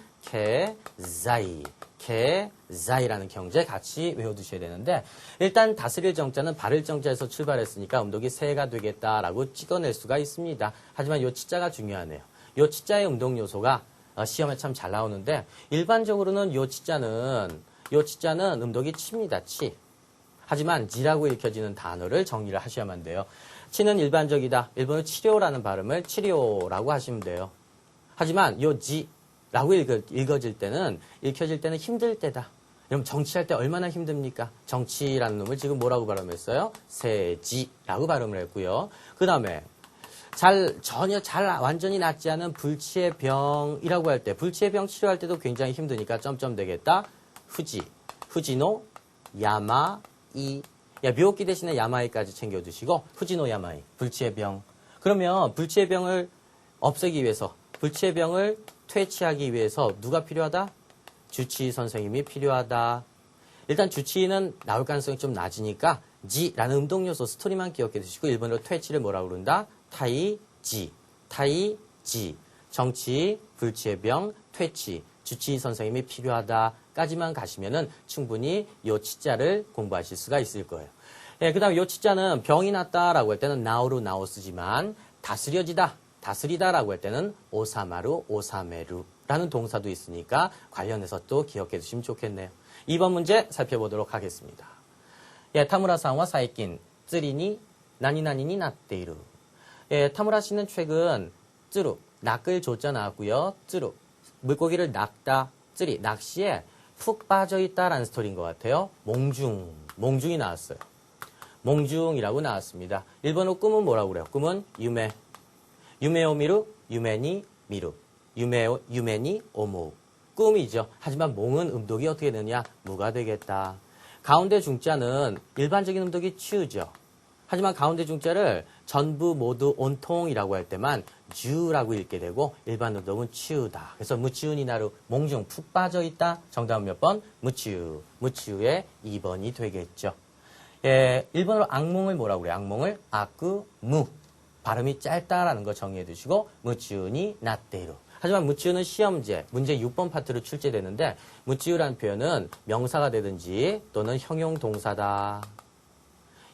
케자이라는 경제 같이 외워두셔야 되는데 일단 다스릴 정자는 바를 정자에서 출발했으니까 음독이 세가 되겠다라고 찍어낼 수가 있습니다. 하지만 요 치자가 중요하네요. 요 치자의 음독 요소가 시험에 참 잘 나오는데 일반적으로는 요 치자는 음독이 치입니다. 치. 하지만 지라고 읽혀지는 단어를 정리를 하셔야만 돼요. 치는 일반적이다. 일본어 치료라는 발음을 치료라고 하시면 돼요. 하지만 요 지라고 읽혀질 때는 힘들 때다. 그럼 정치할 때 얼마나 힘듭니까? 정치라는 놈을 지금 뭐라고 발음했어요? 세지라고 발음을 했고요. 그 다음에 전혀 완전히 낫지 않은 불치의 병이라고 할 때, 불치의 병 치료할 때도 굉장히 힘드니까 점점 되겠다. 후지노, 야마이. 야, 묘기 대신에 야마이까지 챙겨두시고, 후지노 야마이, 불치의 병. 그러면 불치의 병을 없애기 위해서, 불치의 병을 퇴치하기 위해서 누가 필요하다? 주치의 선생님이 필요하다. 일단 주치의는 나올 가능성이 좀 낮으니까, 지라는 음동 요소 스토리만 기억해 두시고, 일본어로 퇴치를 뭐라고 그런다? 타이지. 정치, 불치의 병, 퇴치, 주치의 선생님이 필요하다까지만 가시면은 충분히 요 치자를 공부하실 수가 있을 거예요. 예, 그 다음에 요 치자는 병이 났다라고 할 때는 나오루 나오스지만 다스리다라고 할 때는 오사메루라는 동사도 있으니까 관련해서 또 기억해 두시면 좋겠네요. 2번 문제 살펴보도록 하겠습니다. 예, 타무라상과 사이킨, 쯔리니, 나니나니니 나떼이루. 예, 타무라 씨는 최근 쯔루, 낚을 조자 나왔고요. 쯔루, 물고기를 낚다, 쯔리, 낚시에 푹 빠져있다라는 스토리인 것 같아요. 몽중이 나왔어요. 몽중이라고 나왔습니다. 일본어 꿈은 뭐라고 그래요? 꿈은 유메오미루, 유메니 미루, 유메니 오모. 꿈이죠. 하지만 몽은 음독이 어떻게 되느냐? 무가 되겠다. 가운데 중자는 일반적인 음독이 치우죠. 하지만 가운데 중자를 전부 모두 온통이라고 할 때만 주라고 읽게 되고 일반 음독은 치우다. 그래서 무치우니나루 몽중 푹 빠져있다. 정답은 몇 번? 무치우의 2번이 되겠죠. 예, 일본어로 악몽을 뭐라고 그래요? 악몽을 아쿠무. 발음이 짧다라는 거 정리해 두시고 무치우니 나떼루. 하지만 무치우는 시험제, 문제 6번 파트로 출제되는데 무치우라는 표현은 명사가 되든지 또는 형용동사다.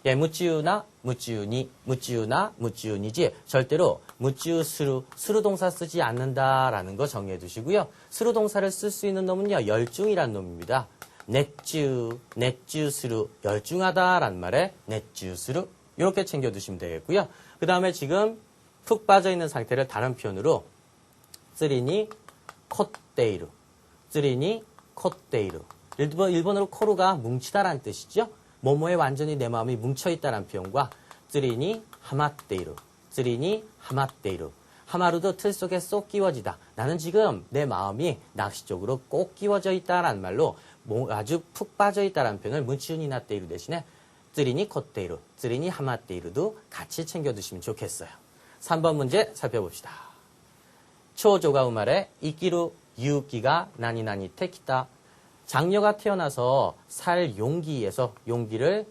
예, 무찌우나, 무찌우니, 무찌우나, 무찌우니지 절대로 무찌우스루, 스루 동사 쓰지 않는다라는 거 정리해 두시고요. 스루 동사를 쓸 수 있는 놈은요, 열중이란 놈입니다. 넷쭈, 넷쭈스루, 열중하다라는 말에 넷쭈스루 이렇게 챙겨 두시면 되겠고요. 그 다음에 지금 푹 빠져 있는 상태를 다른 표현으로 쓰리니 콧데이루, 쓰리니 콧데이루. 일본어로 코루가 뭉치다라는 뜻이죠. 뭐뭐에 완전히 내 마음이 뭉쳐있다라는 표현과 쓰리니 하마데이루, 쓰리니 하마데이루. 하마루도 틀 속에 쏙 끼워지다. 나는 지금 내 마음이 낚시 쪽으로 꼭 끼워져 있다라는 말로 아주 푹 빠져 있다라는 표현을 무치우니나데이루 대신에 쓰리니 콧데이루, 쓰리니 하마데이루도 같이 챙겨두시면 좋겠어요. 3번 문제 살펴봅시다. 초조가 우말에 이끼루 유기가 나니나니 테키다. 장녀가 태어나서 살 용기에서 용기를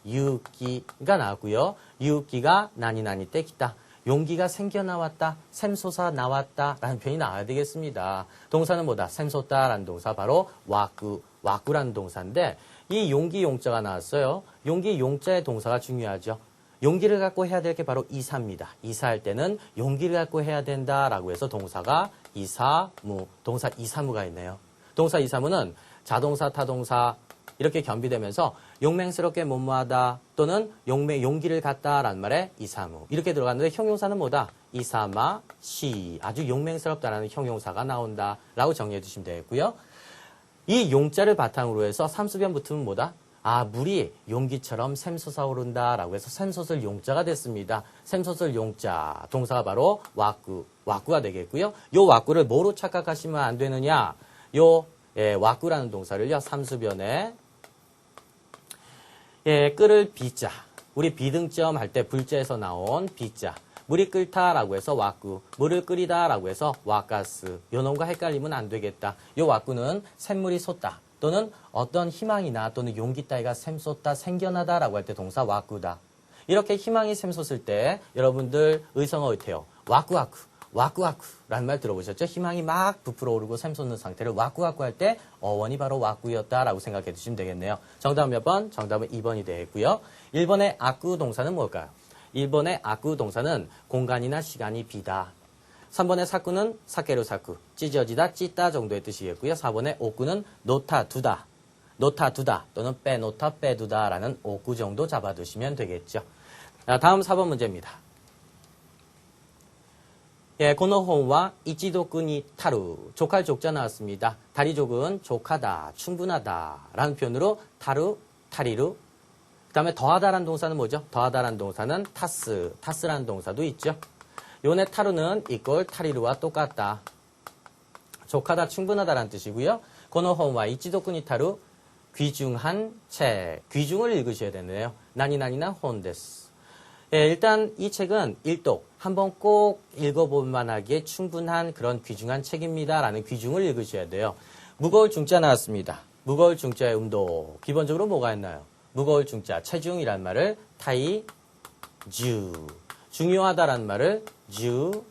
유기가 나왔고요. 유기가 나니나니 떼기다. 용기가 생겨나왔다, 샘솟아 나왔다 라는 표현이 나와야 되겠습니다. 동사는 뭐다? 샘솟다라는 동사 바로 와꾸라는 동사인데 이 용기 용자가 나왔어요. 용기 용자의 동사가 중요하죠. 용기를 갖고 해야 될 게 바로 이사입니다. 이사할 때는 용기를 갖고 해야 된다라고 해서 동사가 이사무, 동사 이사무가 있네요. 동사 이사무는 자동사, 타동사 이렇게 겸비되면서 용맹스럽게 뭐뭐하다 또는 용기를 갖다라는 말에 이사무 이렇게 들어갔는데 형용사는 뭐다? 이사마, 시 아주 용맹스럽다라는 형용사가 나온다라고 정리해 주시면 되겠고요. 이 용자를 바탕으로 해서 삼수변 붙으면 뭐다? 아, 물이 용기처럼 샘솟아 오른다라고 해서 샘솟을 용자가 됐습니다. 샘솟을 용자 동사가 바로 와꾸가 되겠고요. 요 와꾸를 뭐로 착각하시면 안 되느냐? 와꾸라는 동사를요, 삼수변에, 끓을 비자. 우리 비등점 할 때 불자에서 나온 비자. 물이 끓다라고 해서 와꾸. 물을 끓이다라고 해서 와가스. 요 놈과 헷갈리면 안 되겠다. 요 와꾸는 샘물이 솟다. 또는 어떤 희망이나 또는 용기 따위가 샘솟다, 생겨나다라고 할 때 동사 와꾸다. 이렇게 희망이 샘솟을 때 여러분들 의성어 어때요? 와꾸라는 말 들어보셨죠? 희망이 막 부풀어 오르고 샘솟는 상태를 와꾸할 때 어원이 바로 와꾸였다라고 생각해 주시면 되겠네요. 정답은 몇 번? 정답은 2번이 되겠고요. 1번의 아꾸 동사는 뭘까요? 1번의 아꾸 동사는 공간이나 시간이 비다. 3번의 사꾸는 사케루 사꾸, 찢어지다, 찢다 정도의 뜻이겠고요. 4번의 오꾸는 놓다, 두다 또는 빼놓다, 빼두다라는 오꾸 정도 잡아두시면 되겠죠. 자, 다음 4번 문제입니다. 고노혼와 이치도쿠니 타루, 족할 족자 나왔습니다. 다리족은 족하다, 충분하다 라는 표현으로 타루, 타리루. 그 다음에 더하다라는 동사는 뭐죠? 더하다라는 동사는 타스라는 동사도 있죠. 요네 타루는 이꼴 타리루와 똑같다. 족하다, 충분하다라는 뜻이고요. 고노혼와 이치도쿠니 타루, 귀중한 책, 귀중을 읽으셔야 되네요. 나니나니나 혼데스. 일단 이 책은 일독, 한번 꼭 읽어볼 만하기에 충분한 그런 귀중한 책입니다. 라는 귀중을 읽으셔야 돼요. 무거울 중자 나왔습니다. 무거울 중자의 음도. 기본적으로 뭐가 있나요? 무거울 중자, 체중이란 말을 타이, 주. 중요하다라는 말을 주,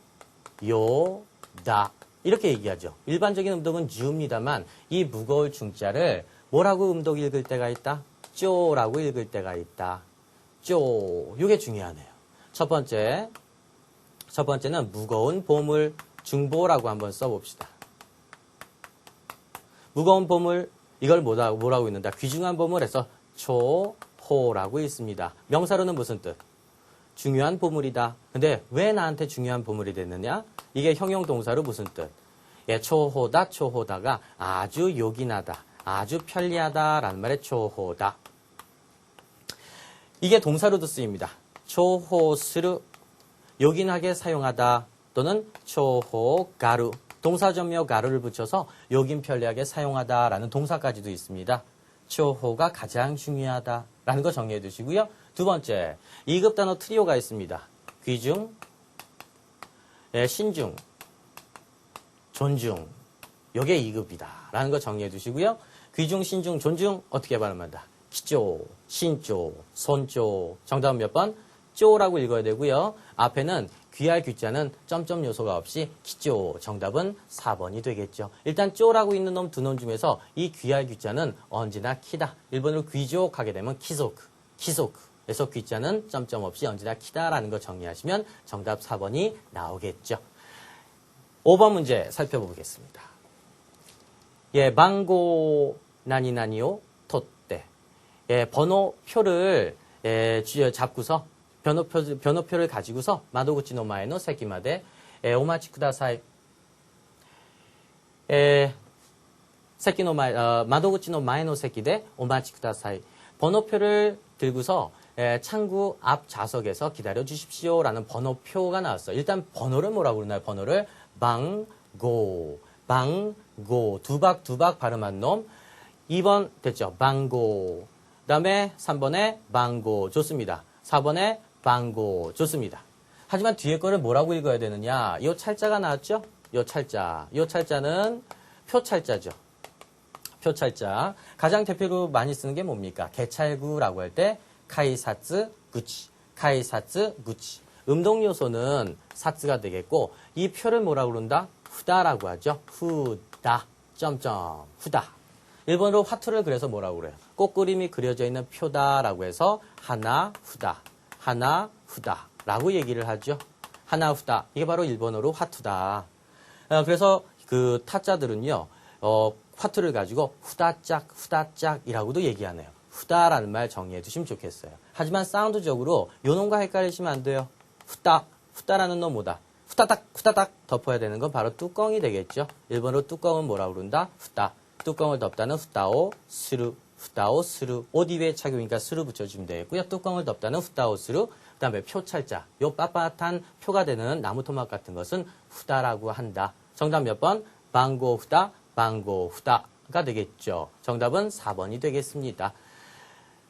요, 다. 이렇게 얘기하죠. 일반적인 음독은 주입니다만 이 무거울 중자를 뭐라고 음독 읽을 때가 있다? 쪼라고 읽을 때가 있다. 쪼, 요게 중요하네요. 첫 번째는 무거운 보물, 중보라고 한번 써봅시다. 무거운 보물, 이걸 뭐라고 읽는다? 귀중한 보물에서 초호라고 읽습니다. 명사로는 무슨 뜻? 중요한 보물이다. 근데 왜 나한테 중요한 보물이 됐느냐? 이게 형용동사로 무슨 뜻? 초호다가 아주 요긴하다, 아주 편리하다라는 말의 초호다. 이게 동사로도 쓰입니다. 초호스루, 요긴하게 사용하다 또는 초호가루, 동사점여 가루를 붙여서 요긴 편리하게 사용하다라는 동사까지도 있습니다. 초호가 가장 중요하다라는 거 정리해 두시고요. 두 번째, 2급 단어 트리오가 있습니다. 귀중, 신중, 존중, 요게 2급이다라는 거 정리해 두시고요. 귀중, 신중, 존중 어떻게 발음한다? 기조, 신조, 손조. 정답은 몇 번? 쪼라고 읽어야 되고요. 앞에는 귀할 귀자는 점점 요소가 없이 기조. 정답은 4번이 되겠죠. 일단 쪼라고 있는 놈 두 놈 중에서 이 귀할 귀자는 언제나 키다. 일본어로 귀족하게 되면 키소크. 히소크에서 귀자는 점점 없이 언제나 키다라는 거 정리하시면 정답 4번이 나오겠죠. 5번 문제 살펴보겠습니다. 예, 망고 나니나니오 토떼. 예, 번호표를 잡고서 번호표를 가지고서 마도구치 노마에노 세키마데 오마치 쿠다사이. 마도구치 노마에노 세키데 오마치 쿠다사이. 번호표를 들고서 창구 앞 좌석에서 기다려 주십시오라는 번호표가 나왔어요. 일단 번호를 뭐라고 그러나요? 번호를 방고 두박 발음한 놈. 2번 됐죠? 방고. 그 다음에 3번에 방고. 좋습니다. 4번에 방고. 좋습니다. 하지만 뒤에 거를 뭐라고 읽어야 되느냐? 이 찰자가 나왔죠? 이 찰자는 표찰자죠. 표찰자. 가장 대표로 많이 쓰는 게 뭡니까? 개찰구라고 할 때 카이사츠 구치. 음동 요소는 사츠가 되겠고 이 표를 뭐라고 그런다? 후다라고 하죠. 후다. 후다. 일본어로 화투를 그래서 뭐라고 그래요? 꽃그림이 그려져 있는 표다라고 해서 하나 후다라고 얘기를 하죠. 하나 후다. 이게 바로 일본어로 화투다. 그래서 그 타자들은요. 화투를 가지고 후다짝이라고도 얘기하네요. 후다라는 말 정리해 두시면 좋겠어요. 하지만 사운드적으로 요 놈과 헷갈리시면 안 돼요. 후다라는 놈 뭐다? 후다닥 덮어야 되는 건 바로 뚜껑이 되겠죠. 일본어로 뚜껑은 뭐라고 그런다? 후다. 뚜껑을 덮다는 후다오 스루. 옷 위에 착용이니까 스루 붙여주면 되겠고요. 뚜껑을 덮다는 후다오 스루. 그 다음에 표찰자. 요 빳빳한 표가 되는 나무 토막 같은 것은 후다라고 한다. 정답 몇 번? 방고 후다가 되겠죠. 정답은 4번이 되겠습니다.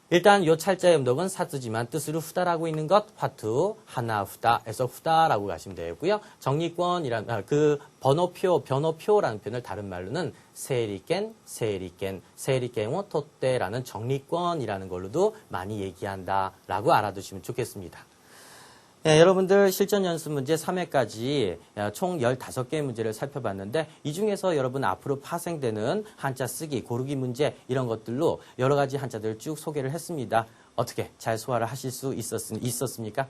일단 요 찰자의 음독은 사투지만 뜻으로 후다라고 있는 것 화투 하나 후다에서 후다라고 가시면 되고요. 정리권이란 그 변호표라는 표현을 다른 말로는 세리켄오 토떼라는 정리권이라는 걸로도 많이 얘기한다라고 알아두시면 좋겠습니다. 네, 여러분들 실전 연습 문제 3회까지 총 15개의 문제를 살펴봤는데 이 중에서 여러분 앞으로 파생되는 한자 쓰기, 고르기 문제 이런 것들로 여러 가지 한자들을 쭉 소개를 했습니다. 어떻게 잘 소화를 하실 수 있었습니까?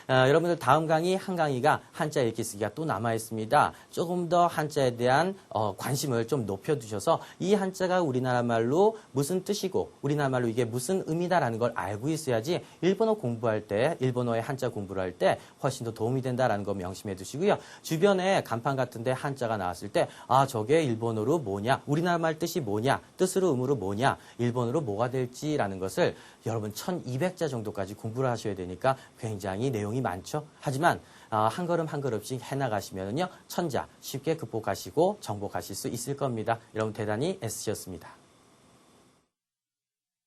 여러분들 다음 강의 한 강의가 한자 읽기 쓰기가 또 남아있습니다. 조금 더 한자에 대한 관심을 좀 높여두셔서 이 한자가 우리나라 말로 무슨 뜻이고 우리나라 말로 이게 무슨 의미다라는 걸 알고 있어야지 일본어 공부할 때 일본어의 한자 공부를 할 때 훨씬 더 도움이 된다라는 거 명심해 두시고요. 주변에 간판 같은데 한자가 나왔을 때 저게 일본어로 뭐냐 우리나라 말 뜻이 뭐냐 뜻으로 의무로 뭐냐 일본어로 뭐가 될지라는 것을 여러분 1200자 정도까지 공부를 하셔야 되니까 굉장히 내용이 많죠. 하지만 한 걸음 한 걸음씩 해나가시면요. 천자 쉽게 극복하시고 정복하실 수 있을 겁니다. 여러분 대단히 애쓰셨습니다.